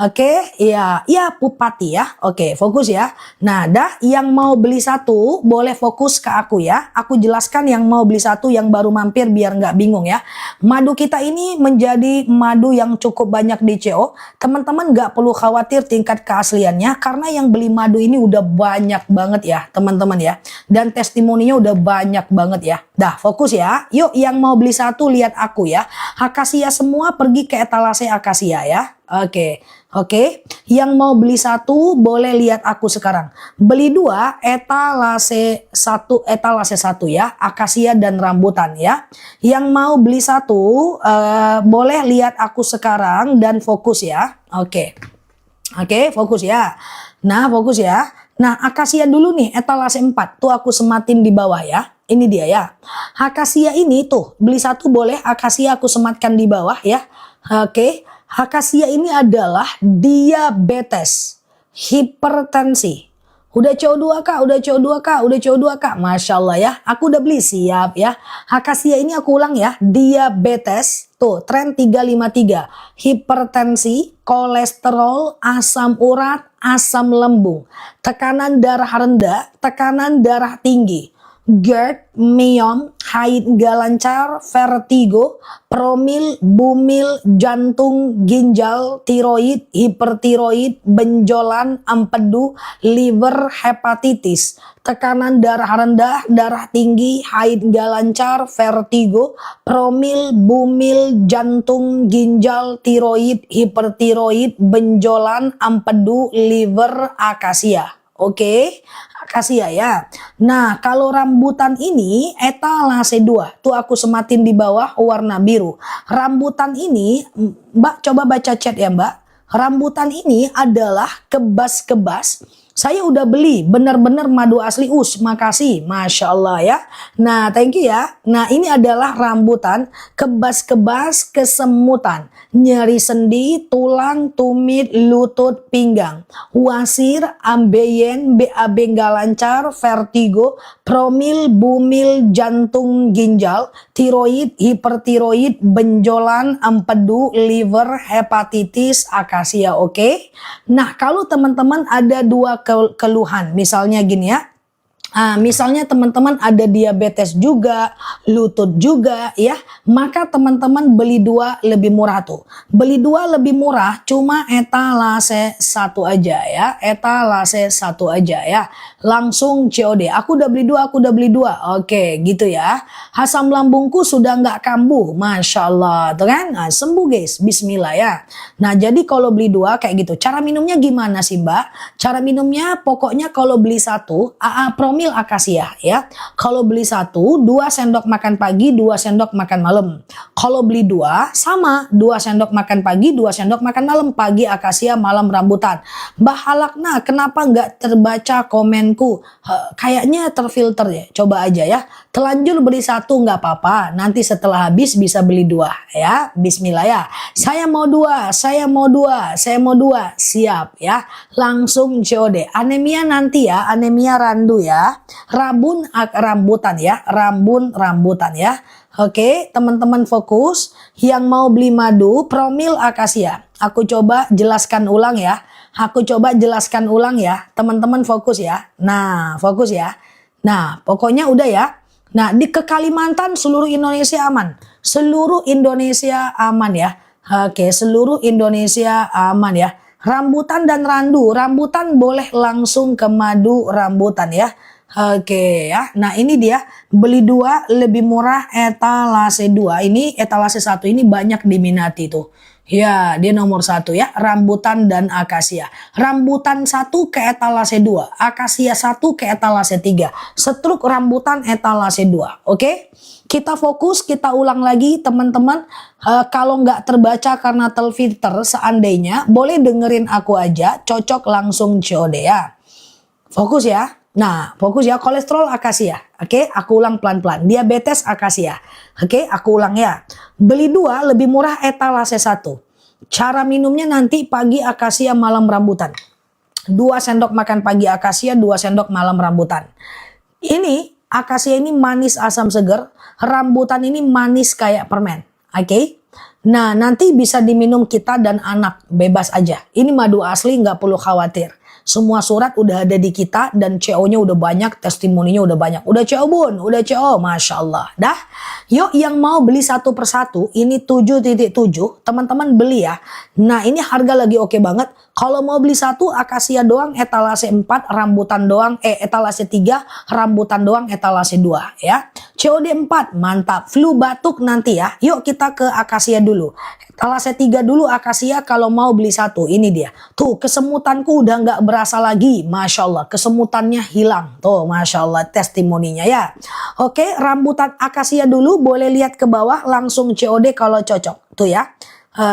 Oke, ya Pupati ya. Oke, fokus ya. Nah, yang mau beli 1 boleh fokus ke aku ya. Aku jelaskan yang mau beli 1 yang baru mampir biar nggak bingung ya. Madu kita ini menjadi madu yang cukup banyak di CO. Teman-teman nggak perlu khawatir tingkat keasliannya karena yang beli madu ini udah banyak banget ya, teman-teman ya. Dan testimoninya udah banyak banget ya. Dah, fokus ya. Yuk, yang mau beli 1 lihat aku ya. Akasia semua pergi ke etalase akasia ya. Oke. Yang mau beli 1 boleh lihat aku sekarang. Beli 2 etalase 1 ya, akasia dan rambutan ya. Yang mau beli 1 boleh lihat aku sekarang dan fokus ya. Oke, fokus ya. Nah, fokus ya. Nah, akasia dulu nih etalase 4. Tuh aku sematin di bawah ya. Ini dia ya. Akasia ini tuh beli 1 boleh, akasia aku sematkan di bawah ya. Oke. Akasia ini adalah diabetes, hipertensi. Udah CO2 kak, udah CO2 kak. Masya Allah ya, aku udah beli siap ya. Akasia ini aku ulang ya, diabetes, tuh tren 353. Hipertensi, kolesterol, asam urat, asam lambung, tekanan darah rendah, tekanan darah tinggi. GERD, myom, haid nggak lancar, vertigo, promil, bumil, jantung, ginjal, tiroid, hipertiroid, benjolan, empedu, liver, hepatitis, tekanan darah rendah, darah tinggi, haid nggak lancar, vertigo, promil, bumil, jantung, ginjal, tiroid, hipertiroid, benjolan, empedu, liver, akasia. Oke, akasia ya. Nah, kalau rambutan ini etalase 2. Tuh aku sematin di bawah warna biru. Rambutan ini, Mbak coba baca chat ya Mbak. Rambutan ini adalah kebas-kebas. Saya udah beli bener-bener madu asli us, makasih, Masya Allah ya. Nah thank you ya. Nah ini adalah rambutan kebas-kebas kesemutan, nyeri sendi, tulang, tumit, lutut, pinggang, wasir, ambeien, BAB nggak lancar, vertigo, promil, bumil, jantung, ginjal, tiroid, hipertiroid, benjolan, empedu, liver, hepatitis, akasia. Oke. Nah kalau teman-teman ada dua keluhan, misalnya gini ya, misalnya teman-teman ada diabetes juga, lutut juga ya, maka teman-teman beli 2 lebih murah tuh. Beli 2 lebih murah cuma etalase 1 aja ya, etalase 1 aja ya. Langsung COD. Aku udah beli 2, aku udah beli 2. Oke, gitu ya. Asam lambungku sudah nggak kambuh, Masya Allah, tuh kan? Nah, sembuh guys, Bismillah ya. Nah, jadi kalau beli 2 kayak gitu. Cara minumnya gimana sih Mbak? Cara minumnya pokoknya kalau beli 1, AA promil akasia ya. Kalau beli 1, 2 sendok makan pagi, 2 sendok makan malam. Kalau beli 2 sama 2 sendok makan pagi, 2 sendok makan malam. Pagi akasia, malam rambutan. Mbak Halakna, kenapa nggak terbaca komenku? Kayaknya terfilter ya. Coba aja ya. Telanjur beli 1 nggak apa-apa. Nanti setelah habis bisa beli 2 ya. Bismillah ya. Saya mau 2, saya mau 2, saya mau 2. Siap ya. Langsung COD. Anemia nanti ya, anemia randu ya. Rambutan ya, rambutan ya. Oke, teman-teman fokus. Yang mau beli madu, promil akasia. Aku coba jelaskan ulang ya. Aku coba jelaskan ulang ya. Teman-teman fokus ya. Nah, fokus ya. Nah, pokoknya udah ya. Nah, di ke Kalimantan seluruh Indonesia aman. Seluruh Indonesia aman ya. Oke, seluruh Indonesia aman ya. Rambutan dan randu. Rambutan boleh langsung ke madu rambutan ya. Oke ya. Nah ini dia beli 2 lebih murah etalase 2. Ini etalase 1 ini banyak diminati tuh. Ya dia nomor 1 ya. Rambutan dan akasia. Rambutan 1 ke etalase 2. Akasia 1 ke etalase 3. Setruk rambutan etalase 2. Oke. Kita fokus, kita ulang lagi teman-teman. Kalau nggak terbaca karena terfilter seandainya, boleh dengerin aku aja. Cocok langsung COD ya. Fokus ya. Nah, fokus ya, kolesterol akasia. Oke, aku ulang pelan-pelan. Diabetes akasia. Oke, aku ulang ya. Beli 2 lebih murah etalase 1. Cara minumnya nanti pagi akasia, malam rambutan. 2 sendok makan pagi akasia, 2 sendok malam rambutan. Ini akasia ini manis asam seger, rambutan ini manis kayak permen. Oke. Nah, nanti bisa diminum kita dan anak, bebas aja. Ini madu asli, nggak perlu khawatir. Semua surat udah ada di kita dan CO-nya udah banyak, testimoninya udah banyak. Udah CO bun, udah CO, Masya Allah. Dah, yuk yang mau beli 1 per 1, ini 7.7, teman-teman beli ya. Nah ini harga lagi oke banget. Kalau mau beli 1, akasia doang, etalase 4, rambutan doang, etalase 3, rambutan doang, etalase 2 ya. COD 4, mantap. Flu batuk nanti ya. Yuk kita ke akasia dulu. Etalase 3 dulu akasia kalau mau beli 1. Ini dia. Tuh kesemutanku udah nggak berasa lagi. Masya Allah. Kesemutannya hilang. Tuh Masya Allah testimoninya ya. Oke rambutan akasia dulu. Boleh lihat ke bawah langsung COD kalau cocok. Tuh ya.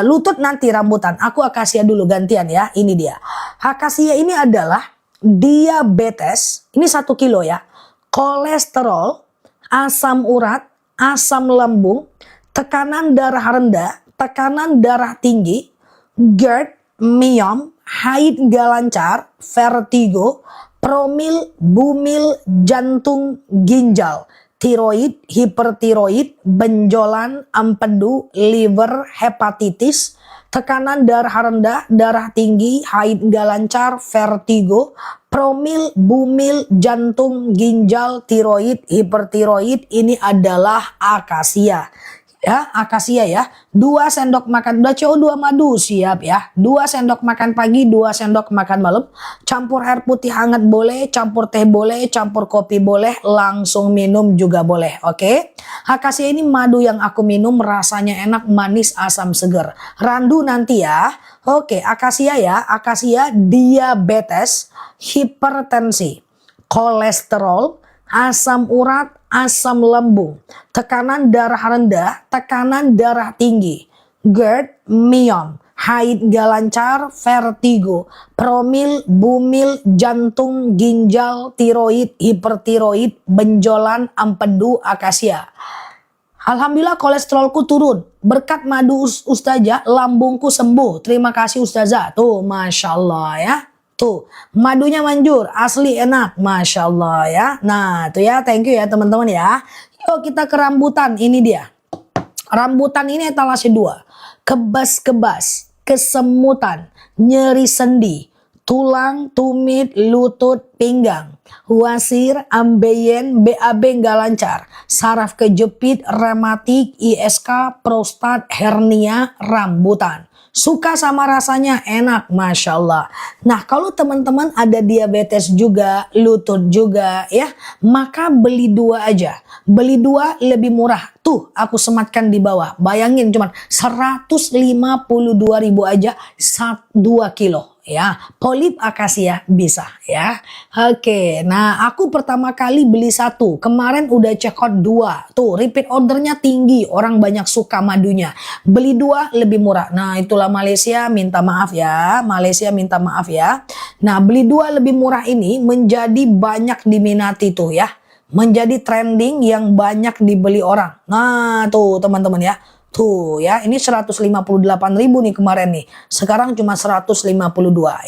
Lutut nanti rambutan. Aku akasia dulu gantian ya. Ini dia. Akasia ini adalah diabetes. Ini 1 kilo ya. Kolesterol, asam urat, asam lambung, tekanan darah rendah, tekanan darah tinggi, GERD, myom, haid nggak lancar, vertigo, promil, bumil, jantung, ginjal, tiroid, hipertiroid, benjolan, empedu, liver, hepatitis, tekanan darah rendah, darah tinggi, haid nggak lancar, vertigo, promil, bumil, jantung, ginjal, tiroid, hipertiroid, ini adalah akasia. Ya, akasia ya. 2 sendok makan, udah CO2 madu, siap ya. 2 sendok makan pagi, 2 sendok makan malam. Campur air putih hangat boleh, campur teh boleh, campur kopi boleh, langsung minum juga boleh. Oke. Akasia ini madu yang aku minum, rasanya enak, manis, asam, seger. Randu nanti ya. Oke, akasia ya. Akasia diabetes, hipertensi, kolesterol, asam urat, asam lambung, tekanan darah rendah, tekanan darah tinggi, GERD, myom, haid gak lancar, vertigo, promil, bumil, jantung, ginjal, tiroid, hipertiroid, benjolan, empedu, akasia. Alhamdulillah kolesterolku turun. Berkat madu Ustazah, lambungku sembuh. Terima kasih Ustazah. Tuh, Masya Allah ya. Tuh, madunya manjur, asli enak, Masya Allah ya. Nah, tuh ya, thank you ya teman-teman ya. Yuk kita ke rambutan, ini dia. Rambutan ini etalase 2. Kebas-kebas, kesemutan, nyeri sendi, tulang, tumit, lutut, pinggang, wasir, ambeien, BAB nggak lancar, saraf kejepit, rematik, ISK, prostat, hernia, rambutan. Suka sama rasanya, enak, Masya Allah. Nah, kalau teman-teman ada diabetes juga, lutut juga ya, maka beli 2 aja. Beli 2 lebih murah. Tuh, aku sematkan di bawah. Bayangin cuman 152.000 aja 2 kilo. Ya, polip akasia bisa ya. Oke, nah aku pertama kali beli 1. Kemarin udah check out 2. Tuh, repeat ordernya tinggi. Orang banyak suka madunya. Beli 2 lebih murah. Nah, itulah Malaysia minta maaf ya. Malaysia minta maaf ya. Nah, beli 2 lebih murah ini menjadi banyak diminati tuh ya. Menjadi trending yang banyak dibeli orang. Nah, tuh teman-teman ya. Tuh ya, ini 158.000 nih kemarin nih. Sekarang cuma 152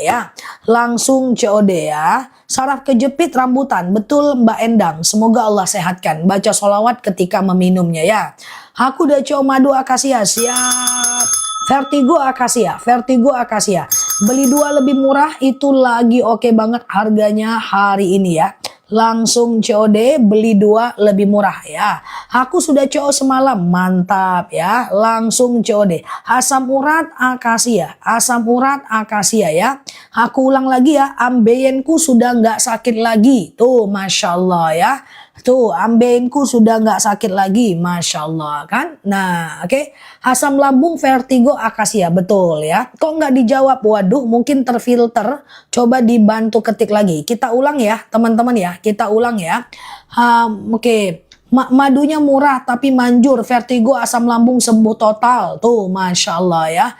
ya. Langsung COD ya. Saraf kejepit rambutan. Betul Mbak Endang. Semoga Allah sehatkan. Baca sholawat ketika meminumnya ya. Aku udah coba madu akasia. Siap. Vertigo akasia. Vertigo akasia. Beli 2 lebih murah. Itu lagi oke banget harganya hari ini ya. Langsung COD, beli 2 lebih murah ya. Aku sudah COD semalam, mantap ya. Langsung COD. Asam urat akasia, asam urat akasia ya. Aku ulang lagi ya, ambeienku sudah nggak sakit lagi. Tuh, Masya Allah ya. Tuh, ambeienku sudah nggak sakit lagi, Masya Allah kan. Nah, oke. Asam lambung, vertigo, akasia, betul ya. Kok nggak dijawab? Waduh, mungkin terfilter. Coba dibantu ketik lagi. Kita ulang ya, teman-teman ya. Kita ulang ya. Oke. Madunya murah tapi manjur. Vertigo, asam lambung sembuh total. Tuh, Masya Allah ya.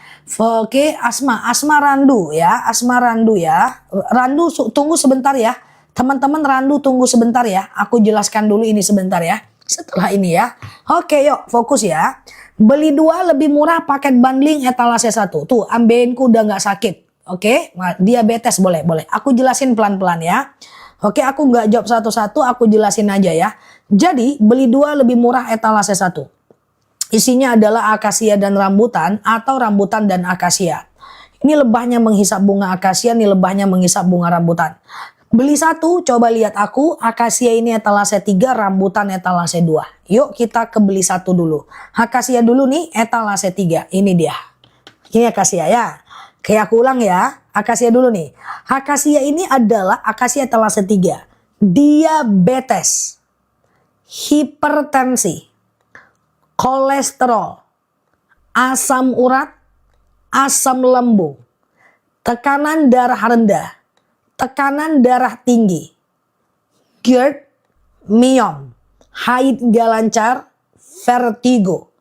Oke, asma randu ya. Asma randu ya. Randu tunggu sebentar ya. Teman-teman randu tunggu sebentar ya. Aku jelaskan dulu ini sebentar ya. Setelah ini ya. Oke, yuk fokus ya. Beli 2 lebih murah paket bundling etalase 1. Tuh, ambeinku udah nggak sakit. Oke, diabetes boleh. Aku jelasin pelan-pelan ya. Oke, aku nggak jawab satu-satu, aku jelasin aja ya. Jadi, beli 2 lebih murah etalase 1. Isinya adalah akasia dan rambutan atau rambutan dan akasia. Ini lebahnya menghisap bunga akasia, ini lebahnya menghisap bunga rambutan. Beli 1, coba lihat aku, akasia ini etalase 3, rambutan etalase 2. Yuk kita ke beli 1 dulu. Akasia dulu nih, etalase 3, ini dia. Ini akasia ya. Kayak aku ulang ya, akasia dulu nih. Akasia ini adalah akasia etalase 3. Diabetes, hipertensi, kolesterol, asam urat, asam lambung, tekanan darah rendah, tekanan darah tinggi, GERD, myom, haid gak lancar, vertigo,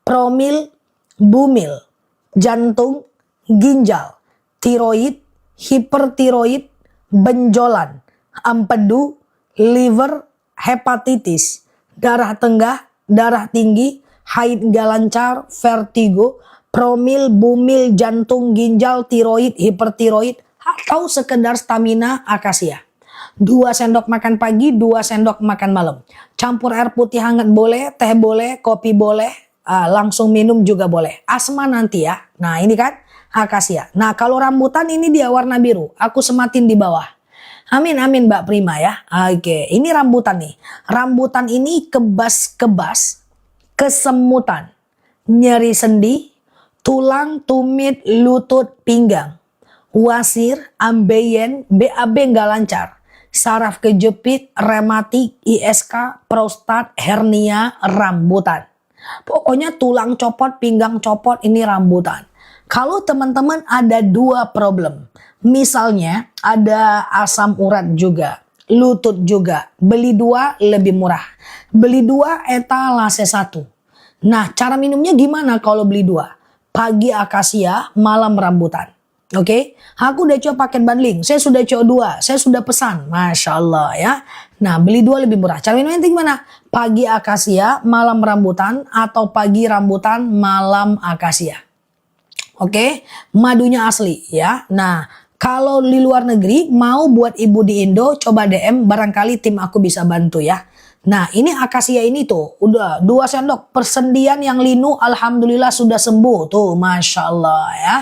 promil, bumil, jantung, ginjal, tiroid, hipertiroid, benjolan, empedu, liver, hepatitis, darah tenggah, darah tinggi, haid gak lancar, vertigo, promil, bumil, jantung, ginjal, tiroid, hipertiroid, atau sekedar stamina akasia. 2 sendok makan pagi, 2 sendok makan malam. Campur air putih hangat boleh, teh boleh, kopi boleh, langsung minum juga boleh. Asma nanti ya. Nah ini kan akasia. Nah kalau rambutan ini dia warna biru. Aku sematin di bawah. Amin, amin Mbak Prima ya. Oke, ini rambutan nih. Rambutan ini kebas-kebas, kesemutan, nyeri sendi, tulang, tumit, lutut, pinggang, wasir, ambeien, BAB nggak lancar, saraf kejepit, rematik, ISK, prostat, hernia, rambutan. Pokoknya tulang copot, pinggang copot, ini rambutan. Kalau teman-teman ada dua problem, misalnya ada asam urat juga, lutut juga, beli dua lebih murah. Beli dua etalase satu. Nah, cara minumnya gimana kalau beli dua? Pagi akasia, malam rambutan. Oke, aku udah coba paket bundling. Saya sudah coba dua, saya sudah pesan. Masya Allah ya. Nah, beli dua lebih murah. Cara minumnya gimana? Pagi akasia, malam rambutan, atau pagi rambutan, malam akasia. Oke, madunya asli ya. Nah, kalau di luar negeri mau buat ibu di Indo, coba DM, barangkali tim aku bisa bantu ya. Nah, ini akasia ini tuh udah 2 sendok persendian yang linu, alhamdulillah sudah sembuh tuh, masya Allah ya.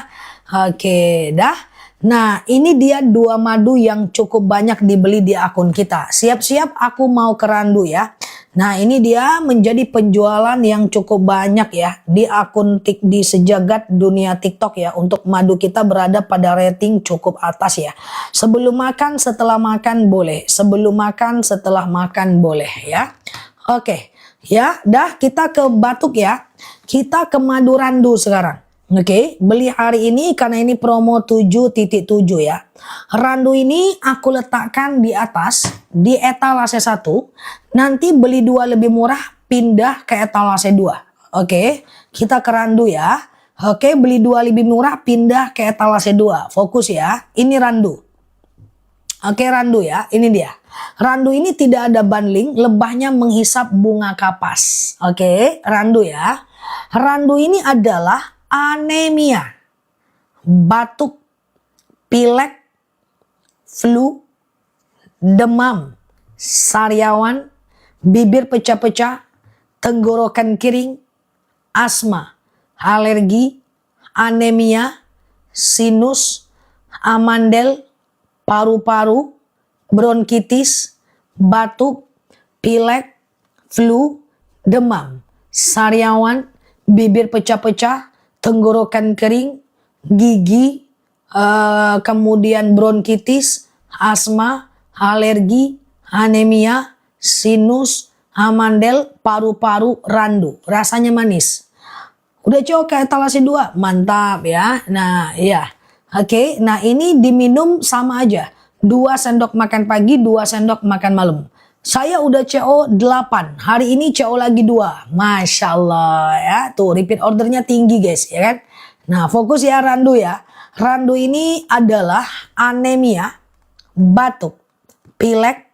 Oke, dah. Nah, ini dia 2 madu yang cukup banyak dibeli di akun kita. Siap-siap aku mau ke Randu ya. Nah, ini dia menjadi penjualan yang cukup banyak ya di akun di sejagat dunia TikTok ya. Untuk madu kita berada pada rating cukup atas ya. Sebelum makan, setelah makan boleh. Sebelum makan, setelah makan boleh ya. Oke, ya, dah kita ke batuk ya. Kita ke madu Randu sekarang. Oke, beli hari ini karena ini promo 7.7 ya. Randu ini aku letakkan di atas, di etalase 1. Nanti beli 2 lebih murah, pindah ke etalase 2. Oke, kita ke Randu ya. Oke, beli 2 lebih murah, pindah ke etalase 2. Fokus ya, ini Randu. Oke, Randu ya, ini dia. Randu ini tidak ada bundling, lebahnya menghisap bunga kapas. Oke, Randu ya. Randu ini adalah anemia, batuk, pilek, flu, demam, sariawan, bibir pecah-pecah, tenggorokan kering, asma, alergi, anemia, sinus, amandel, paru-paru, bronkitis, batuk, pilek, flu, demam, sariawan, bibir pecah-pecah, tenggorokan kering, gigi, kemudian bronkitis, asma, alergi, anemia, sinus, amandel, paru-paru, randu. Rasanya manis. Udah coba ke etalase 2? Mantap ya. Nah, iya. Oke, nah ini diminum sama aja. 2 sendok makan pagi, 2 sendok makan malam. Saya udah CO 8, hari ini CO lagi 2. Masya Allah ya, tuh repeat ordernya tinggi guys ya kan. Nah fokus ya Randu ya. Randu ini adalah anemia, batuk, pilek,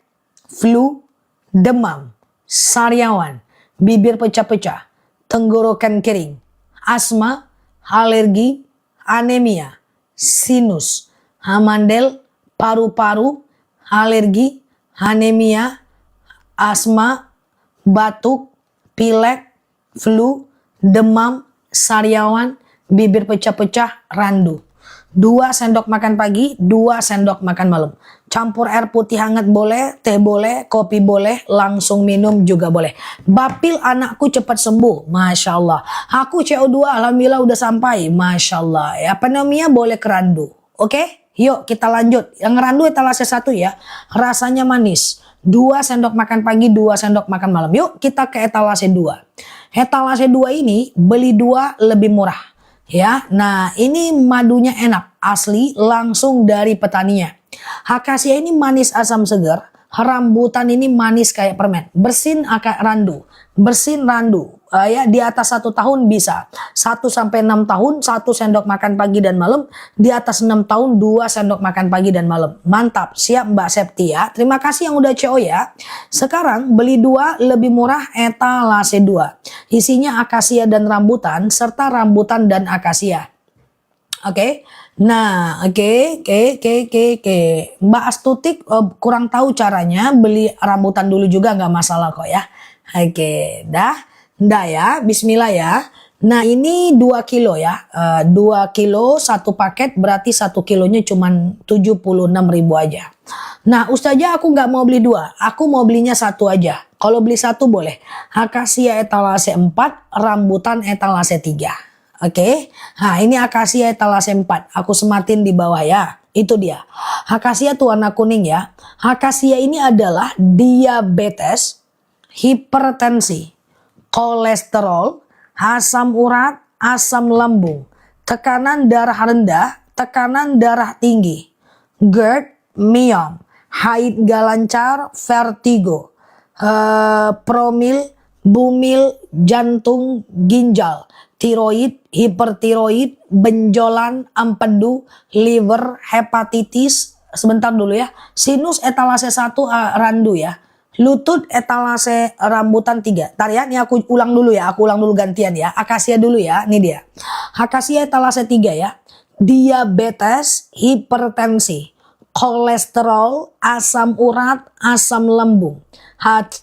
flu, demam, sariawan, bibir pecah-pecah, tenggorokan kering, asma, alergi, anemia, sinus, amandel, paru-paru, alergi, anemia, asma, batuk, pilek, flu, demam, sariawan, bibir pecah-pecah, randu. 2 sendok makan pagi, 2 sendok makan malam. Campur air putih hangat boleh, teh boleh, kopi boleh, langsung minum juga boleh. Bapil anakku cepat sembuh, Masya Allah. Aku CO2 alhamdulillah udah sampai, Masya Allah. Ya, pneumonia boleh ke Randu. Oke, yuk kita lanjut. Yang Randu etalase 1 ya, rasanya manis. 2 sendok makan pagi, 2 sendok makan malam. Yuk kita ke etalase 2. Etalase 2 ini beli 2 lebih murah. Ya, nah ini madunya enak, asli langsung dari petaninya. Akasia ini manis asam segar, rambutan ini manis kayak permen. Bersin Randu, bersin Randu. Ya di atas 1 tahun bisa 1 sampai 6 tahun 1 sendok makan pagi dan malam, di atas 6 tahun 2 sendok makan pagi dan malam. Mantap, siap Mbak Septi ya. Terima kasih yang udah CO ya. Sekarang beli 2 lebih murah etalase 2. Isinya akasia dan rambutan serta rambutan dan akasia. Oke. Nah, oke. Mbak Astutik kurang tahu caranya, beli rambutan dulu juga nggak masalah kok ya. Oke, dah. Nggak ya, bismillah ya. Nah ini 2 kilo ya, 2 kilo 1 paket berarti 1 kilonya cuma 76.000 aja. Nah, Ustazah aku nggak mau beli 2, aku mau belinya 1 aja. Kalau beli 1 boleh. Akasia etalase 4, rambutan etalase 3. Oke. Nah, ini akasia etalase 4. Aku sematin di bawah ya. Itu dia. Akasia tuh warna kuning ya. Akasia ini adalah diabetes, hipertensi, kolesterol, asam urat, asam lambung, tekanan darah rendah, tekanan darah tinggi, GERD, myom, haid gak lancar, vertigo, promil, bumil, jantung, ginjal, tiroid, hipertiroid, benjolan, empedu, liver, hepatitis, sebentar dulu ya, sinus etalase 1 randu ya, lutut etalase rambutan 3. Ntar ya, ini aku ulang dulu ya, aku ulang dulu gantian ya, akasia dulu ya, ini dia. Akasia etalase 3 ya, diabetes, hipertensi, kolesterol, asam urat, asam lambung,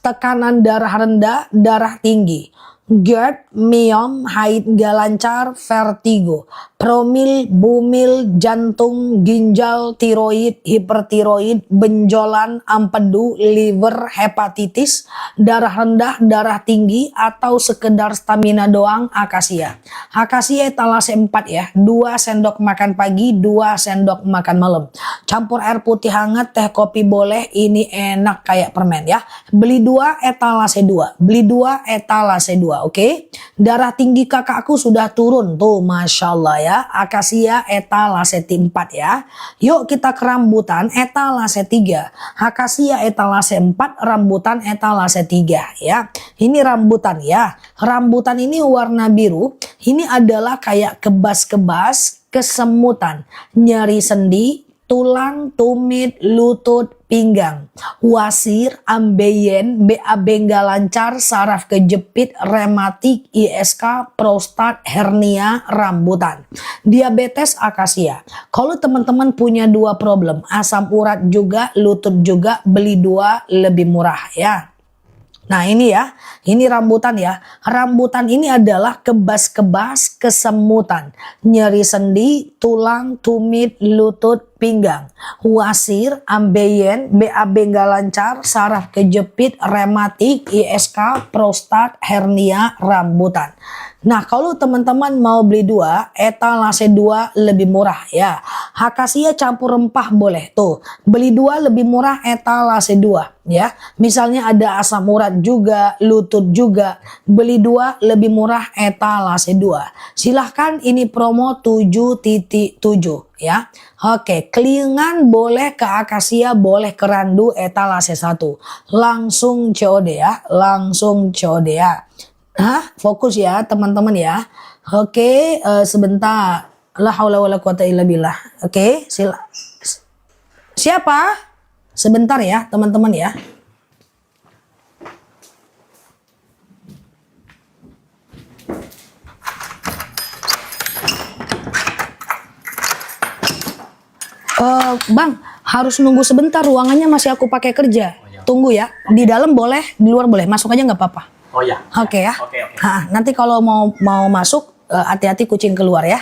tekanan darah rendah, darah tinggi, GERD, myom, haid gak lancar, vertigo, promil, bumil, jantung, ginjal, tiroid, hipertiroid, benjolan, empedu, liver, hepatitis, darah rendah, darah tinggi, atau sekedar stamina doang, akasia. Akasia etalase 4 ya, 2 sendok makan pagi, 2 sendok makan malam. Campur air putih hangat, teh kopi boleh, ini enak kayak permen ya. Beli 2 etalase 2, beli 2 etalase 2. Oke, darah tinggi kakakku sudah turun tuh, masya Allah ya. Akasia etalase 4 ya. Yuk kita ke rambutan etalase 3. Akasia etalase 4, rambutan etalase 3 ya. Ini rambutan ya. Rambutan ini warna biru. Ini adalah kayak kebas-kebas, kesemutan, nyeri sendi, tulang, tumit, lutut, pinggang, wasir, ambeien, BAB nggak lancar, saraf kejepit, rematik, ISK, prostat, hernia, rambutan, diabetes, akasia. Kalau teman-teman punya 2 problem, asam urat juga, lutut juga, beli 2 lebih murah ya. Nah ini ya, ini rambutan ya. Rambutan ini adalah kebas-kebas, kesemutan, nyeri sendi, tulang, tumit, lutut, pinggang, wasir, ambeien, BAB nggak lancar, saraf kejepit, rematik, ISK, prostat, hernia, rambutan. Nah kalau teman-teman mau beli 2, etalase 2 lebih murah ya. Akasia campur rempah boleh tuh. Beli 2 lebih murah, etalase 2 ya. Misalnya ada asam urat juga, lutut juga. Beli 2 lebih murah, etalase 2. Silahkan ini promo 7.7 ya. Oke, kelingan boleh ke akasia, boleh ke randu, etalase 1. Langsung COD ya, langsung COD ya. Fokus ya teman-teman ya. Oke, sebentar. La haula wala quwata illa billah. Oke, siapa? Sebentar ya teman-teman ya. Bang, harus nunggu sebentar, ruangannya masih aku pakai kerja. Tunggu ya, di dalam boleh, di luar boleh, masuk aja nggak apa-apa. Oh ya. Oke ya. Oke. Nanti kalau mau masuk, hati-hati kucing keluar ya.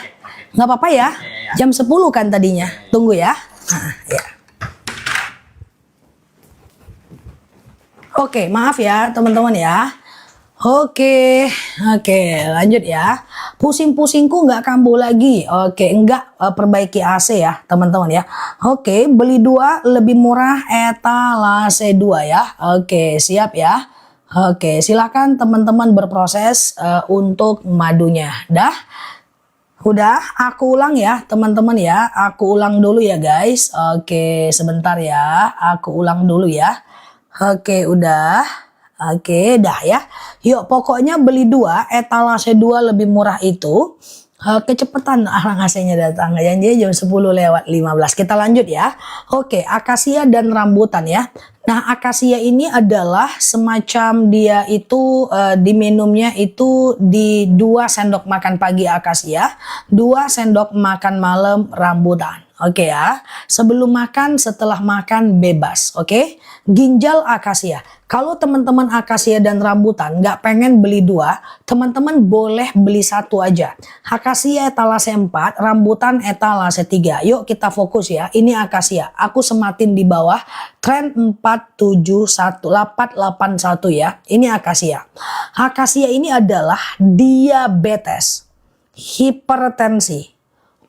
Nggak apa-apa ya. Jam 10 kan tadinya. Tunggu ya. Ya. Oke, maaf ya teman-teman ya. Oke, lanjut ya. Pusing-pusingku nggak kambuh lagi. Oke, enggak, perbaiki AC ya teman-teman ya. Oke, beli 2 lebih murah, etalase 2 ya. Oke, siap ya. Oke, silakan teman-teman berproses untuk madunya. Dah? Udah, aku ulang ya teman-teman ya. Aku ulang dulu ya guys. Oke, sebentar ya. Aku ulang dulu ya. Oke, udah. Oke, dah ya. Yuk, pokoknya beli 2, etalase 2 lebih murah itu. Kecepatan orang AC-nya datang. Janji jam 10:15. Kita lanjut ya. Oke, akasia dan rambutan ya. Nah, akasia ini adalah semacam dia itu diminumnya itu di 2 sendok makan pagi akasia, 2 sendok makan malam rambutan. Oke ya. Sebelum makan, setelah makan bebas. Oke. Ginjal akasia. Kalau teman-teman akasia dan rambutan nggak pengen beli dua, teman-teman boleh beli satu aja. Akasia etalase 4, rambutan etalase 3. Yuk kita fokus ya. Ini akasia. Aku sematin di bawah tren 471 ya. Ini akasia. Akasia ini adalah diabetes, hipertensi,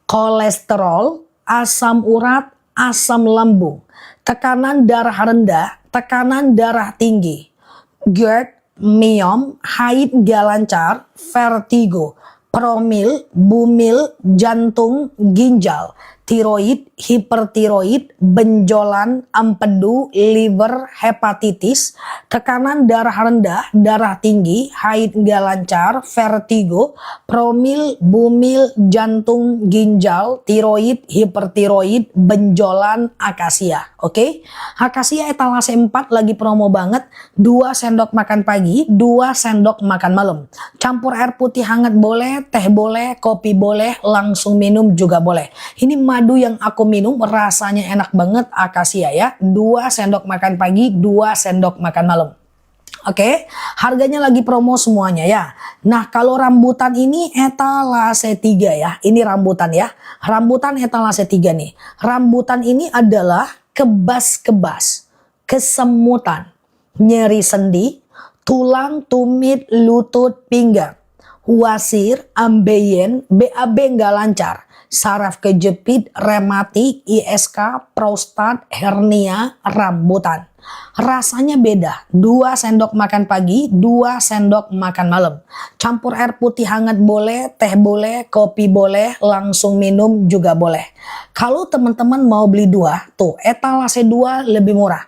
kolesterol, asam urat, asam lambung, tekanan darah rendah, tekanan darah tinggi, GERD, myom, haid gak lancar, vertigo, promil, bumil, jantung, ginjal, tiroid, hipertiroid, benjolan, empedu, liver, hepatitis, tekanan darah rendah, darah tinggi, haid gak lancar, vertigo, promil, bumil, jantung, ginjal, tiroid, hipertiroid, benjolan, akasia. Oke? Akasia etalase 4 lagi promo banget, 2 sendok makan pagi, 2 sendok makan malam. Campur air putih hangat boleh, teh boleh, kopi boleh, langsung minum juga boleh. Ini madu yang aku minum rasanya enak banget, akasia ya. 2 sendok makan pagi, 2 sendok makan malam. Oke, harganya lagi promo semuanya ya. Nah, kalau rambutan ini etalase 3 ya. Ini rambutan ya. Rambutan etalase 3 nih. Rambutan ini adalah kebas-kebas, kesemutan, nyeri sendi, tulang, tumit, lutut, pinggang, wasir, ambeien, BAB nggak lancar, saraf kejepit, rematik, ISK, prostat, hernia, rambutan. Rasanya beda, 2 sendok makan pagi, 2 sendok makan malam. Campur air putih hangat boleh, teh boleh, kopi boleh, langsung minum juga boleh. Kalau teman-teman mau beli 2, tuh etalase 2 lebih murah.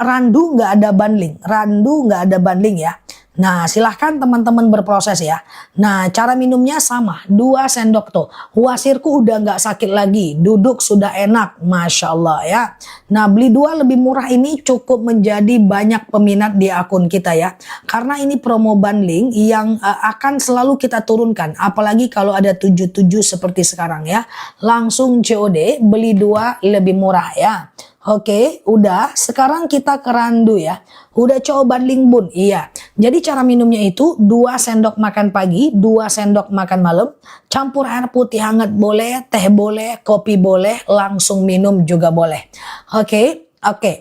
Randu nggak ada bundling, randu nggak ada bundling ya. Nah, silahkan teman-teman berproses ya. Nah, cara minumnya sama, 2 sendok tuh. Wasirku udah nggak sakit lagi, duduk sudah enak, Masya Allah ya. Nah, beli 2 lebih murah ini cukup menjadi banyak peminat di akun kita ya. Karena ini promo bundling yang akan selalu kita turunkan. Apalagi kalau ada 77 seperti sekarang ya. Langsung COD, beli 2 lebih murah ya. Oke, udah. Sekarang kita ke randu ya. Udah coba bundling bun? Iya. Jadi cara minumnya itu 2 sendok makan pagi, 2 sendok makan malam. Campur air putih hangat boleh, teh boleh, kopi boleh, langsung minum juga boleh. Oke.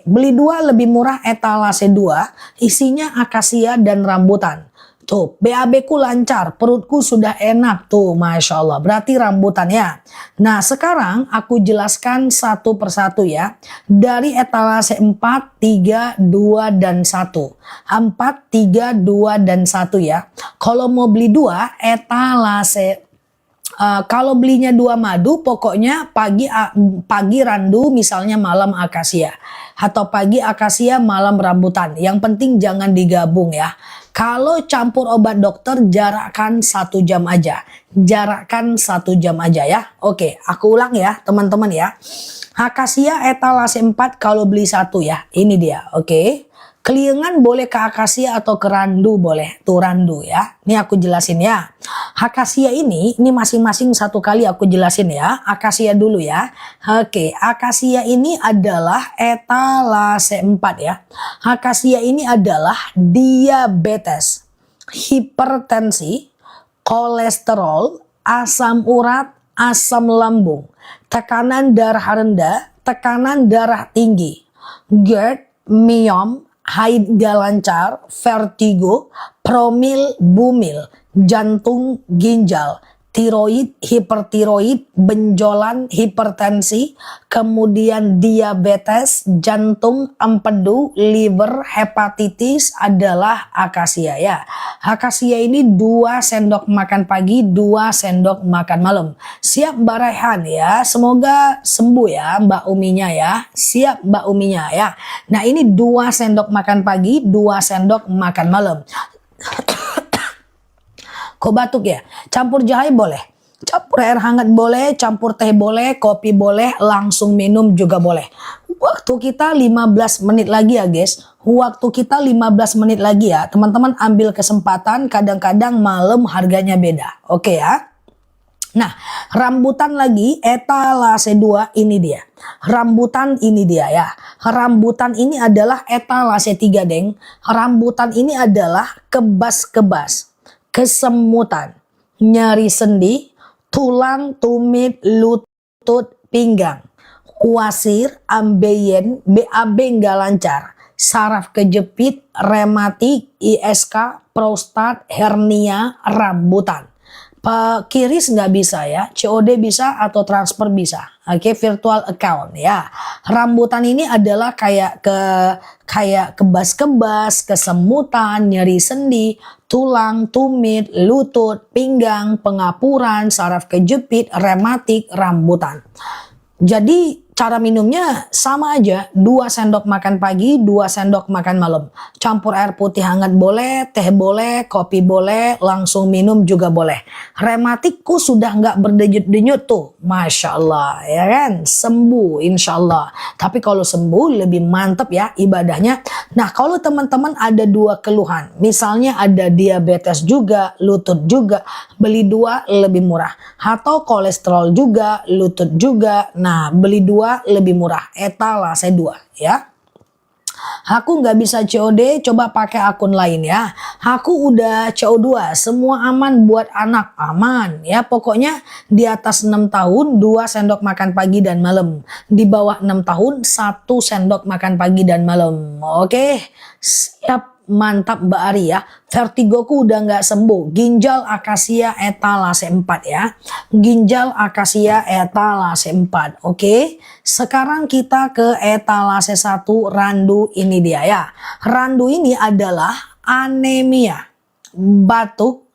Beli 2 lebih murah etalase 2. Isinya akasia dan rambutan. Tuh, BAB ku lancar, perutku sudah enak tuh, Masya Allah. Berarti rambutan ya. Nah, sekarang aku jelaskan satu persatu ya. Dari etalase 4, 3, 2, dan 1. 4, 3, 2, dan 1 ya. Kalau mau beli 2, etalase kalau belinya 2 madu, pokoknya pagi randu, misalnya malam akasia. Atau pagi akasia, malam rambutan. Yang penting jangan digabung ya. Kalau campur obat dokter, jarakkan 1 jam aja. Jarakkan 1 jam aja ya. Oke, aku ulang ya teman-teman ya. Akasia etalase 4 kalau beli 1 ya. Ini dia, oke. Keliengan boleh ke akasia atau ke randu boleh. Tuh randu ya. Ini aku jelasin ya. Akasia ini masing-masing satu kali aku jelasin ya. Akasia dulu ya. Oke, akasia ini adalah etalase 4 ya. Akasia ini adalah diabetes, hipertensi, kolesterol, asam urat, asam lambung, tekanan darah rendah, tekanan darah tinggi, GERD, myom, haid gak lancar, vertigo, promil, bumil, jantung, ginjal, tiroid, hipertiroid, benjolan, hipertensi, kemudian diabetes, jantung, empedu, liver, hepatitis adalah akasia ya. Akasia ini 2 sendok makan pagi, 2 sendok makan malam. Siap Mbak Raihan ya, semoga sembuh ya Mbak Uminya ya. Siap Mbak Uminya ya. Nah ini 2 sendok makan pagi, 2 sendok makan malam. Kok batuk ya? Campur jahe boleh, campur air hangat boleh, campur teh boleh, kopi boleh, langsung minum juga boleh. Waktu kita 15 menit lagi ya guys. Waktu kita 15 menit lagi ya. Teman-teman ambil kesempatan, kadang-kadang malam harganya beda. Oke ya. Nah, rambutan lagi etalase 2 ini dia. Rambutan ini dia ya. Rambutan ini adalah etalase 3, Deng. Rambutan ini adalah kebas-kebas, kesemutan, nyeri sendi, tulang, tumit, lutut, pinggang, kuasir, ambeien, BAB nggak lancar, saraf kejepit, rematik, ISK, prostat, hernia, rambutan. Pak Kiris nggak bisa ya, COD bisa atau transfer bisa. Oke, virtual account ya. Rambutan ini adalah kayak kebas-kebas, kesemutan, nyeri sendi, tulang, tumit, lutut, pinggang, pengapuran, saraf kejepit, rematik, rambutan. Jadi cara minumnya sama aja, 2 sendok makan pagi, 2 sendok makan malam. Campur air putih hangat boleh, teh boleh, kopi boleh, langsung minum juga boleh. Rematikku sudah nggak berdenyut-denyut tuh, Masya Allah ya kan, sembuh insya Allah. Tapi kalau sembuh lebih mantep ya ibadahnya. Nah kalau teman-teman ada 2 keluhan, misalnya ada diabetes juga, lutut juga, beli 2 lebih murah. Atau kolesterol juga, lutut juga, nah beli 2 lebih murah, etalase 2 ya. Aku nggak bisa COD, coba pakai akun lain ya. Aku udah CO2, semua aman buat anak, aman ya. Pokoknya di atas 6 tahun 2 sendok makan pagi dan malam. Di bawah 6 tahun 1 sendok makan pagi dan malam. Oke, siap. Mantap Mbak Ari ya. Vertigoku udah nggak sembuh. Ginjal akasia etalase 4 ya. Ginjal akasia etalase 4. Oke. Sekarang kita ke etalase 1 randu ini dia ya. Randu ini adalah anemia, batuk,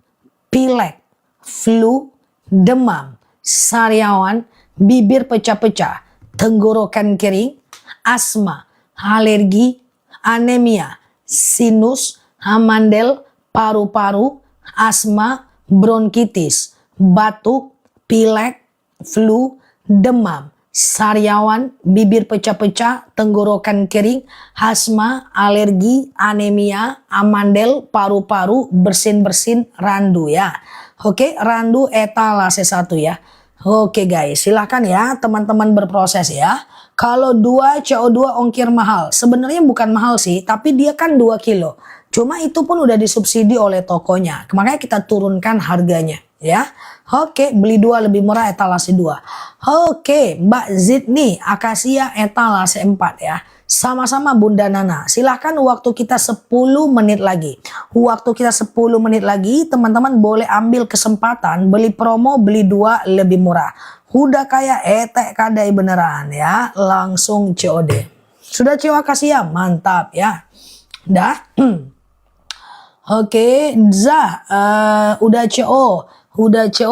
pilek, flu, demam, sariawan, bibir pecah-pecah, tenggorokan kering, asma, alergi, anemia, sinus, amandel, paru-paru, asma, bronkitis, batuk, pilek, flu, demam, sariawan, bibir pecah-pecah, tenggorokan kering, asma, alergi, anemia, amandel, paru-paru, bersin-bersin, randu ya. Oke, randu etalase 1 ya. Oke guys, silahkan ya teman-teman berproses ya. Kalau 2 CO2 ongkir mahal, sebenarnya bukan mahal sih, tapi dia kan 2 kilo. Cuma itu pun udah disubsidi oleh tokonya, makanya kita turunkan harganya ya. Oke, beli 2 lebih murah etalase 2. Oke, Mbak Zid nih, akasia etalase 4 ya. Sama-sama Bunda Nana, silahkan waktu kita 10 menit lagi. Waktu kita 10 menit lagi, teman-teman boleh ambil kesempatan beli promo, beli 2 lebih murah. Udah kayak etek kadai beneran ya, langsung COD. Sudah CO akasia, mantap ya. Dah. Oke, Zah, udah CO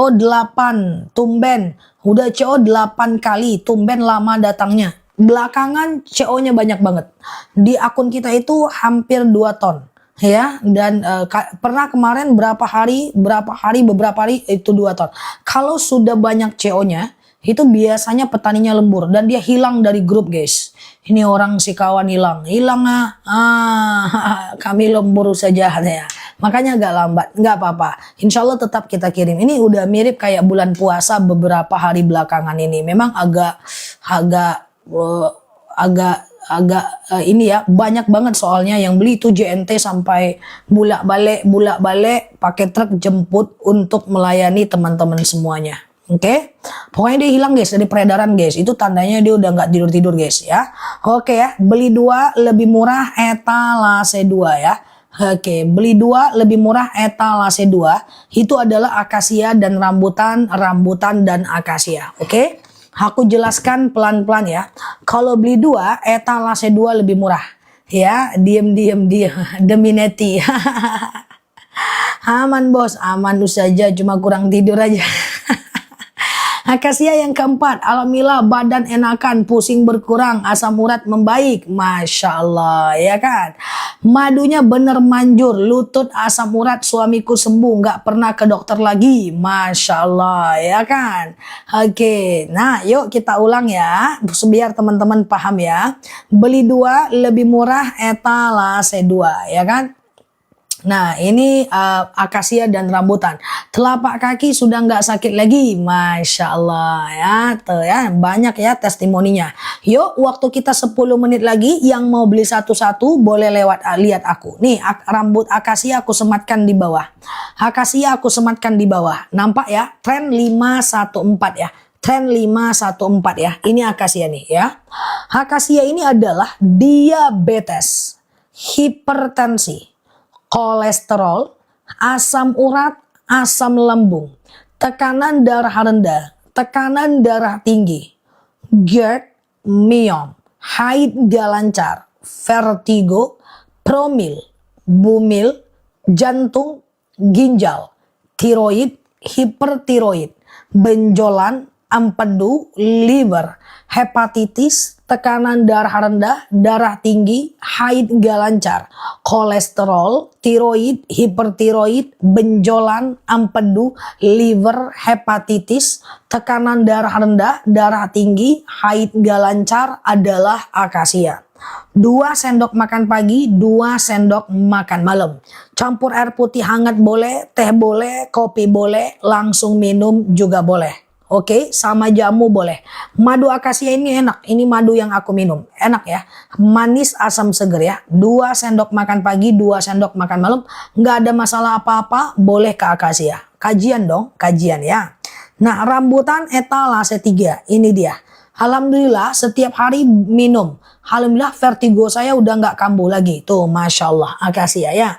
8, tumben. Udah CO 8 kali, tumben lama datangnya. Belakangan CO-nya banyak banget. Di akun kita itu hampir 2 ton. Ya, dan pernah kemarin beberapa hari itu 2 ton. Kalau sudah banyak CO-nya, itu biasanya petaninya lembur dan dia hilang dari grup guys. Ini orang si kawan hilang kami lembur saja ya. Makanya agak lambat, nggak apa-apa. Insya Allah tetap kita kirim. Ini udah mirip kayak bulan puasa beberapa hari belakangan ini. Memang agak ini ya, banyak banget soalnya yang beli itu JNT sampai bulak-balik pakai truk jemput untuk melayani teman-teman semuanya. Oke, pokoknya dia hilang guys dari peredaran guys. Itu tandanya dia udah nggak tidur guys ya. Oke ya, beli 2 lebih murah etalase 2 ya. Oke, beli 2 lebih murah etalase 2 itu adalah akasia dan rambutan dan akasia. Oke, aku jelaskan pelan-pelan ya. Kalau beli 2 etalase 2 lebih murah ya. Diem demi neti. Aman bos, aman saja, cuma kurang tidur aja. Akasia yang keempat, alhamdulillah badan enakan, pusing berkurang, asam urat membaik, Masya Allah ya kan. Madunya bener manjur, lutut, asam urat suamiku sembuh, nggak pernah ke dokter lagi, Masya Allah ya kan. Oke, nah yuk kita ulang ya, biar teman-teman paham ya. Beli 2 lebih murah etalase 2 ya kan. Nah, ini akasia dan rambutan. Telapak kaki sudah nggak sakit lagi, masya Allah ya, tuh ya banyak ya testimoninya. Yuk, waktu kita 10 menit lagi, yang mau beli satu-satu boleh lewat lihat aku. Nih, rambut akasia aku sematkan di bawah. Akasia aku sematkan di bawah. Nampak ya? Tren 514 ya. Tren 514 ya. Ini akasia nih ya. Akasia ini adalah diabetes, hipertensi, kolesterol, asam urat, asam lambung, tekanan darah rendah, tekanan darah tinggi, GERD, myom, haid gak lancar, vertigo, promil, bumil, jantung, ginjal, tiroid, hipertiroid, benjolan, empedu, liver, hepatitis, tekanan darah rendah, darah tinggi, haid gak lancar, kolesterol, tiroid, hipertiroid, benjolan, empedu, liver, hepatitis, tekanan darah rendah, darah tinggi, haid gak lancar adalah akasia. 2 sendok makan pagi, 2 sendok makan malam. Campur air putih hangat boleh, teh boleh, kopi boleh, langsung minum juga boleh. Oke, sama jamu boleh. Madu akasia ini enak. Ini madu yang aku minum. Enak ya. Manis asam seger ya. 2 sendok makan pagi, 2 sendok makan malam. Nggak ada masalah apa-apa. Boleh ke akasia. Kajian dong. Kajian ya. Nah, rambutan etalase 3. Ini dia. Alhamdulillah setiap hari minum. Alhamdulillah vertigo saya udah nggak kambuh lagi. Tuh, Masya Allah. Akasia ya.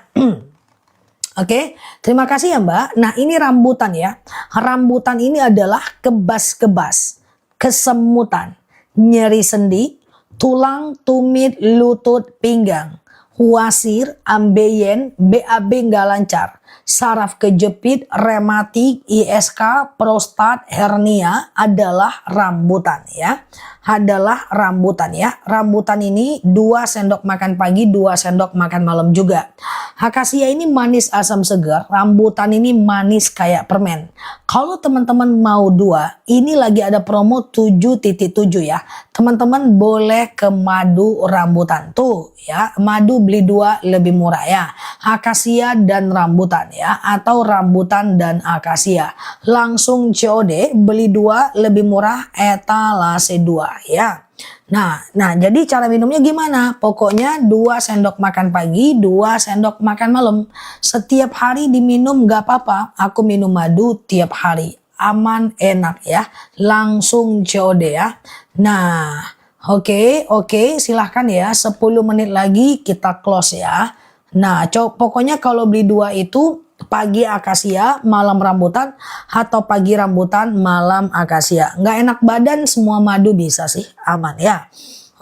Oke, terima kasih ya Mbak. Nah, ini rambutan ya. Rambutan ini adalah kebas-kebas, kesemutan, nyeri sendi, tulang, tumit, lutut, pinggang, wasir, ambeien, BAB nggak lancar, saraf kejepit, rematik, ISK, prostat, hernia adalah rambutan ya. Adalah rambutan ya. Rambutan ini 2 sendok makan pagi, 2 sendok makan malam juga. Akasia ini manis asam segar, rambutan ini manis kayak permen. Kalau teman-teman mau 2, ini lagi ada promo 7.7 ya. Teman-teman boleh ke madu rambutan. Tuh ya, madu beli 2 lebih murah ya. Akasia dan rambutan ya, atau rambutan dan akasia. Langsung COD beli 2 lebih murah, etalase 2 ya. Nah, jadi cara minumnya gimana? Pokoknya 2 sendok makan pagi, 2 sendok makan malam. Setiap hari diminum gak apa-apa. Aku minum madu tiap hari. Aman, enak ya. Langsung COD ya. Nah, oke, silahkan ya. 10 menit lagi kita close ya. Nah, pokoknya kalau beli 2 itu pagi akasia, malam rambutan, atau pagi rambutan, malam akasia. Nggak enak badan, semua madu bisa sih, aman ya.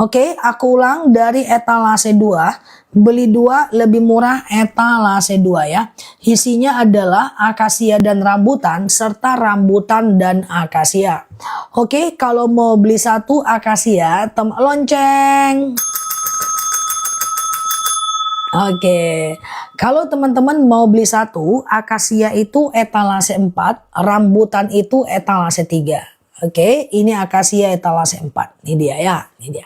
Oke, aku ulang dari etalase 2, beli 2 lebih murah etalase 2 ya. Isinya adalah akasia dan rambutan, serta rambutan dan akasia. Oke, kalau mau beli 1 akasia, lonceng. Oke, kalau teman-teman mau beli 1, akasia itu etalase 4, rambutan itu etalase 3. Oke, ini akasia etalase 4. Ini dia ya, ini dia.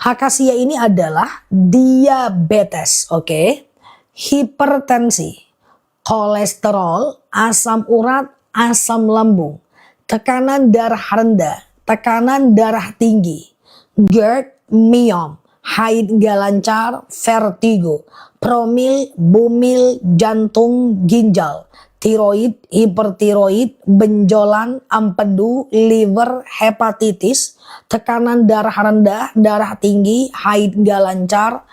Akasia ini adalah diabetes, oke, hipertensi, kolesterol, asam urat, asam lambung, tekanan darah rendah, tekanan darah tinggi, GERD, myom, haid gak lancar, vertigo, promil, bumil, jantung, ginjal, tiroid, hipertiroid, benjolan, empedu, liver, hepatitis, tekanan darah rendah, darah tinggi, haid gak lancar,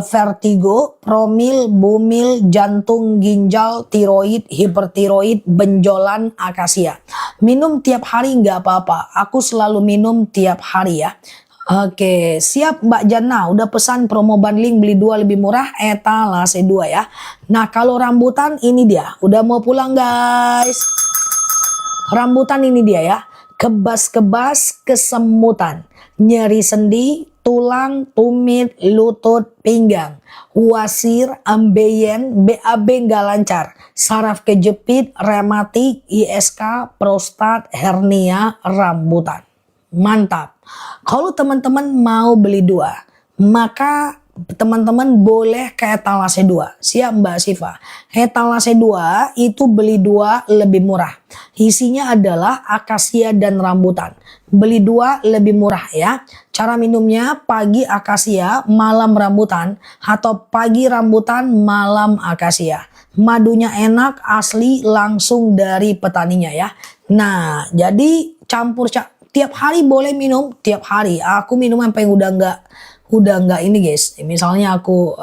vertigo, promil, bumil, jantung, ginjal, tiroid, hipertiroid, benjolan, akasia. Minum tiap hari nggak apa-apa. Aku selalu minum tiap hari ya. Oke, siap Mbak Jana, udah pesan promo bundling beli 2 lebih murah, etalase 2 ya. Nah, kalau rambutan ini dia, udah mau pulang guys. Rambutan ini dia ya, kebas-kebas, kesemutan, nyeri sendi, tulang, tumit, lutut, pinggang, wasir, ambeien, BAB nggak lancar, saraf kejepit, rematik, ISK, prostat, hernia, rambutan. Mantap. Kalau teman-teman mau beli 2, maka teman-teman boleh ke etalase 2. Siap Mbak Siva? Etalase 2 itu beli 2 lebih murah. Isinya adalah akasia dan rambutan. Beli 2 lebih murah ya. Cara minumnya pagi akasia, malam rambutan, atau pagi rambutan, malam akasia. Madunya enak, asli, langsung dari petaninya ya. Nah, jadi tiap hari boleh minum, tiap hari. Aku minum sampai udah nggak ini guys. Misalnya aku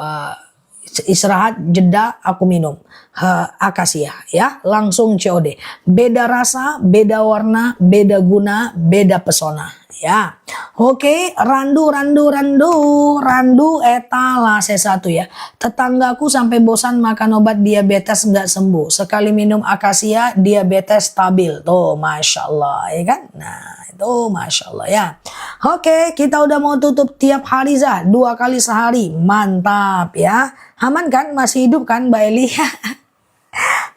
istirahat jeda aku minum akasia ya, langsung COD. Beda rasa, beda warna, beda guna, beda pesona ya. Oke, randu etalase 1 ya. Tetanggaku sampai bosan makan obat diabetes nggak sembuh. Sekali minum akasia diabetes stabil. Tuh, masya Allah ya kan. Nah itu masya Allah ya. Oke, kita udah mau tutup. Tiap hari 2 kali sehari. Mantap ya. Aman kan? Masih hidup kan Mbak Eli?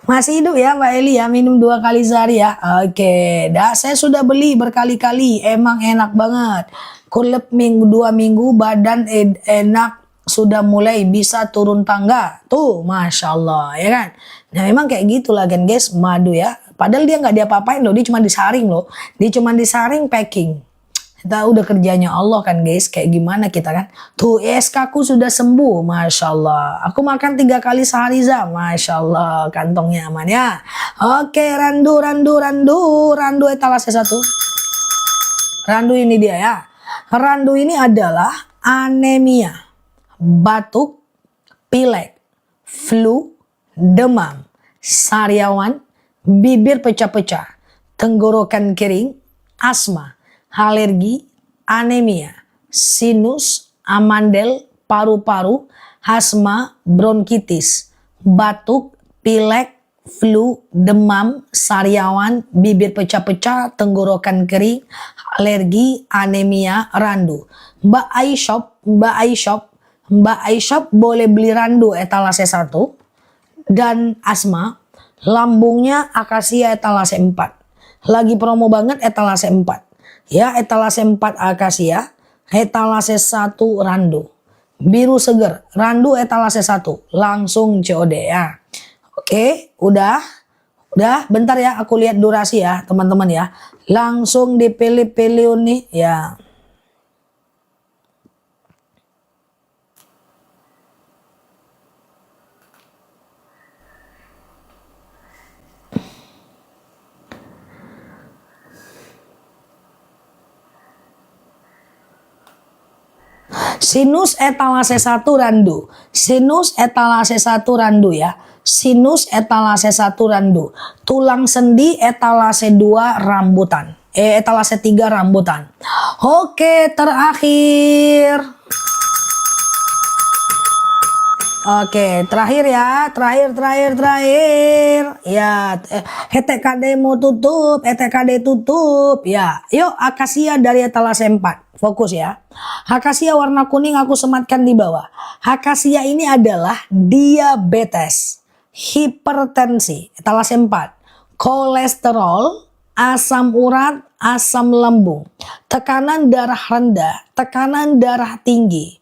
Masih hidup ya Mbak Eli ya, minum 2 kali sehari ya. Oke, saya sudah beli berkali-kali, emang enak banget. Kulep 2 minggu badan enak, sudah mulai bisa turun tangga. Tuh, masya Allah ya kan. Nah memang kayak gitulah kan guys, madu ya. Padahal dia nggak diapa-apain loh, dia cuma disaring loh. Dia cuma disaring packing. Kita udah kerjanya Allah kan guys, kayak gimana kita kan. Tuh ESK ku sudah sembuh, masya Allah. Aku makan 3 kali sehari masya Allah, kantongnya aman ya. Oke, randu etalase 1. Randu ini dia ya. Randu ini adalah anemia, batuk, pilek, flu, demam, sariawan, bibir pecah-pecah, tenggorokan kering, asma, alergi, anemia, sinus, amandel, paru-paru, asma, bronkitis, batuk, pilek, flu, demam, sariawan, bibir pecah-pecah, tenggorokan kering, alergi, anemia, randu. Mbak iShop boleh beli randu etalase 1 dan asma, lambungnya akasia etalase 4. Lagi promo banget etalase 4. Ya, etalase 4 akasia, etalase 1 randu. Biru seger, randu etalase 1, langsung COD ya. Oke, udah bentar ya, aku lihat durasi ya teman-teman ya. Langsung dipilih-pilih nih ya. Sinus etalase 1 randu. Sinus etalase 1 randu ya. Sinus etalase 1 randu. Tulang sendi etalase 2 rambutan. Etalase 3 rambutan. Oke, terakhir. Oke, terakhir ya, terakhir. Ya, ETKD mau tutup, ETKD tutup. Ya, yuk akasia dari etalase 4. Fokus ya. Akasia warna kuning aku sematkan di bawah. Akasia ini adalah diabetes, hipertensi, etalase 4. Kolesterol, asam urat, asam lambung, tekanan darah rendah, tekanan darah tinggi,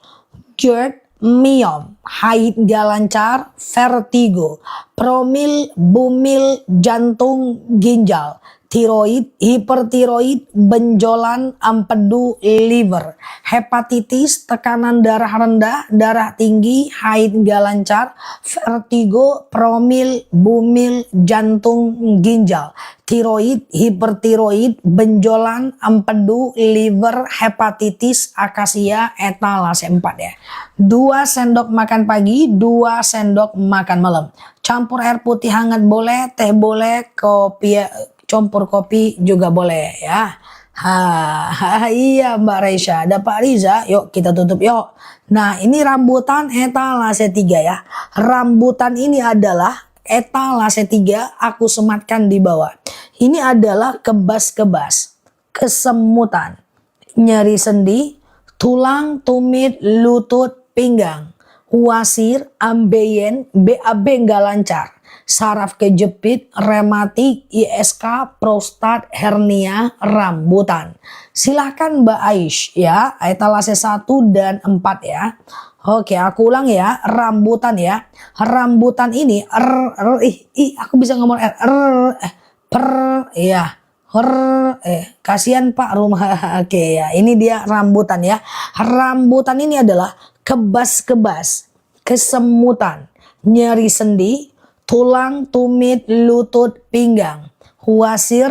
GERD, miom, haid gak lancar, vertigo, promil, bumil, jantung, ginjal, tiroid, hipertiroid, benjolan, empedu, liver, hepatitis, tekanan darah rendah, darah tinggi, haid gak lancar, vertigo, promil, bumil, jantung, ginjal, tiroid, hipertiroid, benjolan, empedu, liver, hepatitis, akasia, etalase 4 ya. 2 sendok makan pagi, 2 sendok makan malam. Campur air putih hangat boleh, teh boleh, kopi, campur kopi juga boleh ya. Iya Mbak Reisha, ada Pak Riza, yuk kita tutup yuk. Nah ini rambutan etalase 3 ya. Rambutan ini adalah etalase 3, aku sematkan di bawah. Ini adalah kebas-kebas, kesemutan, nyeri sendi, tulang, tumit, lutut, pinggang, wasir, ambeien, BAB nggak lancar, saraf kejepit, rematik, ISK, prostat, hernia, rambutan. Silahkan Mbak Aish ya, etalase 1 dan 4 ya. Oke, aku ulang ya, rambutan ya. Rambutan ini aku bisa ngomong per ya. Kasihan Pak rumah. Oke ya, ini dia rambutan ya. Rambutan ini adalah kebas-kebas, kesemutan, nyeri sendi, tulang, tumit, lutut, pinggang, huasir,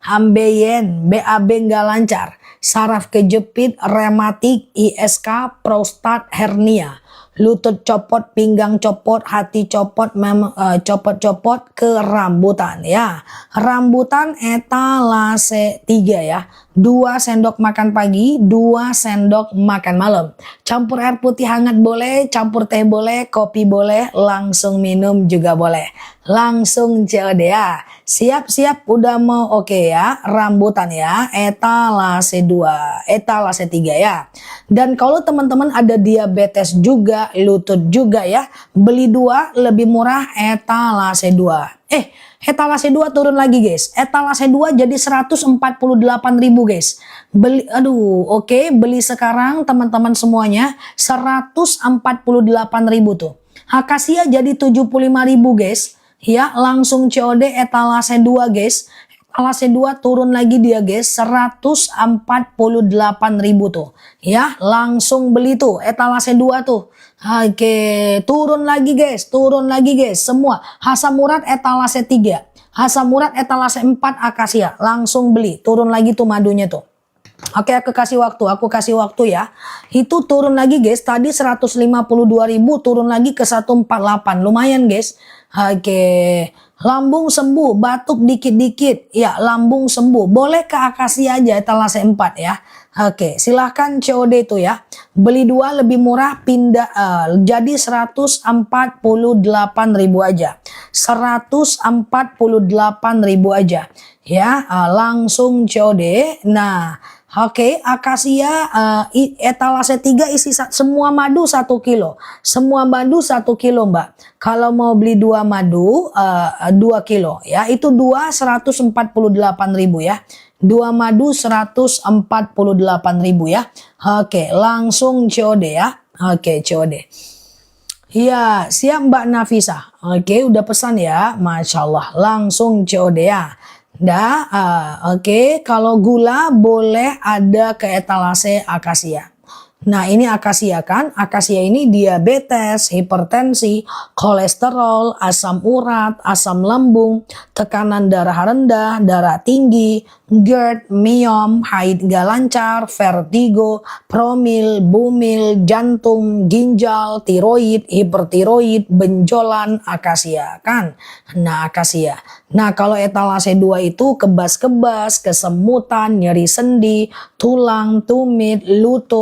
ambeien, BAB nggak lancar, saraf kejepit, rematik, ISK, prostat, hernia, lutut copot, pinggang copot, hati copot, copot-copot ke rambutan ya. Rambutan etalase 3 ya. 2 sendok makan pagi, 2 sendok makan malam. Campur air putih hangat boleh, campur teh boleh, kopi boleh, langsung minum juga boleh. Langsung COD ya. Siap-siap udah mau oke ya. Rambutan ya, etalase 2, etalase 3 ya. Dan kalau teman-teman ada diabetes juga, lutut juga ya, beli 2 lebih murah etalase 2. Etalase 2 turun lagi guys. Etalase 2 jadi 148.000 guys. Beli beli sekarang teman-teman semuanya 148.000 tuh. Akasia jadi 75.000 guys. Ya, langsung COD etalase 2 guys. Etalase 2 turun lagi dia guys, 148.000 tuh. Ya, langsung beli tuh etalase 2 tuh. Oke, turun lagi guys, semua. Asam urat etalase 3, asam urat etalase 4 akasia, langsung beli, turun lagi tuh madunya tuh. Oke, aku kasih waktu ya. Itu turun lagi guys, tadi 152.000 turun lagi ke 148, lumayan guys. Oke, lambung sembuh, batuk dikit-dikit, ya lambung sembuh, boleh ke akasia aja etalase 4 ya. Oke, silahkan COD itu ya. Beli 2 lebih murah, pindah jadi 148.000 aja. 148.000 aja. Ya, langsung COD. Nah, oke, akasia etalase 3 isi semua madu 1 kilo. Semua madu 1 kilo, Mbak. Kalau mau beli 2 madu 2 kilo ya, itu 2 148.000 ya. 2 madu 148.000 ya. Oke, langsung COD ya. Oke, COD. Iya, siap Mbak Nafisa. Oke, udah pesan ya. Masya Allah, langsung COD ya. Oke, kalau gula boleh ada ke etalase akasia. Nah, ini akasia kan? Akasia ini diabetes, hipertensi, kolesterol, asam urat, asam lambung, tekanan darah rendah, darah tinggi, GERD, miom, haid gak lancar, vertigo, promil, bumil, jantung, ginjal, tiroid, hipertiroid, benjolan, akasia kan? Nah, akasia. Nah, kalau etalase 2 itu kebas-kebas, kesemutan, nyeri sendi, tulang, tumit, lutut.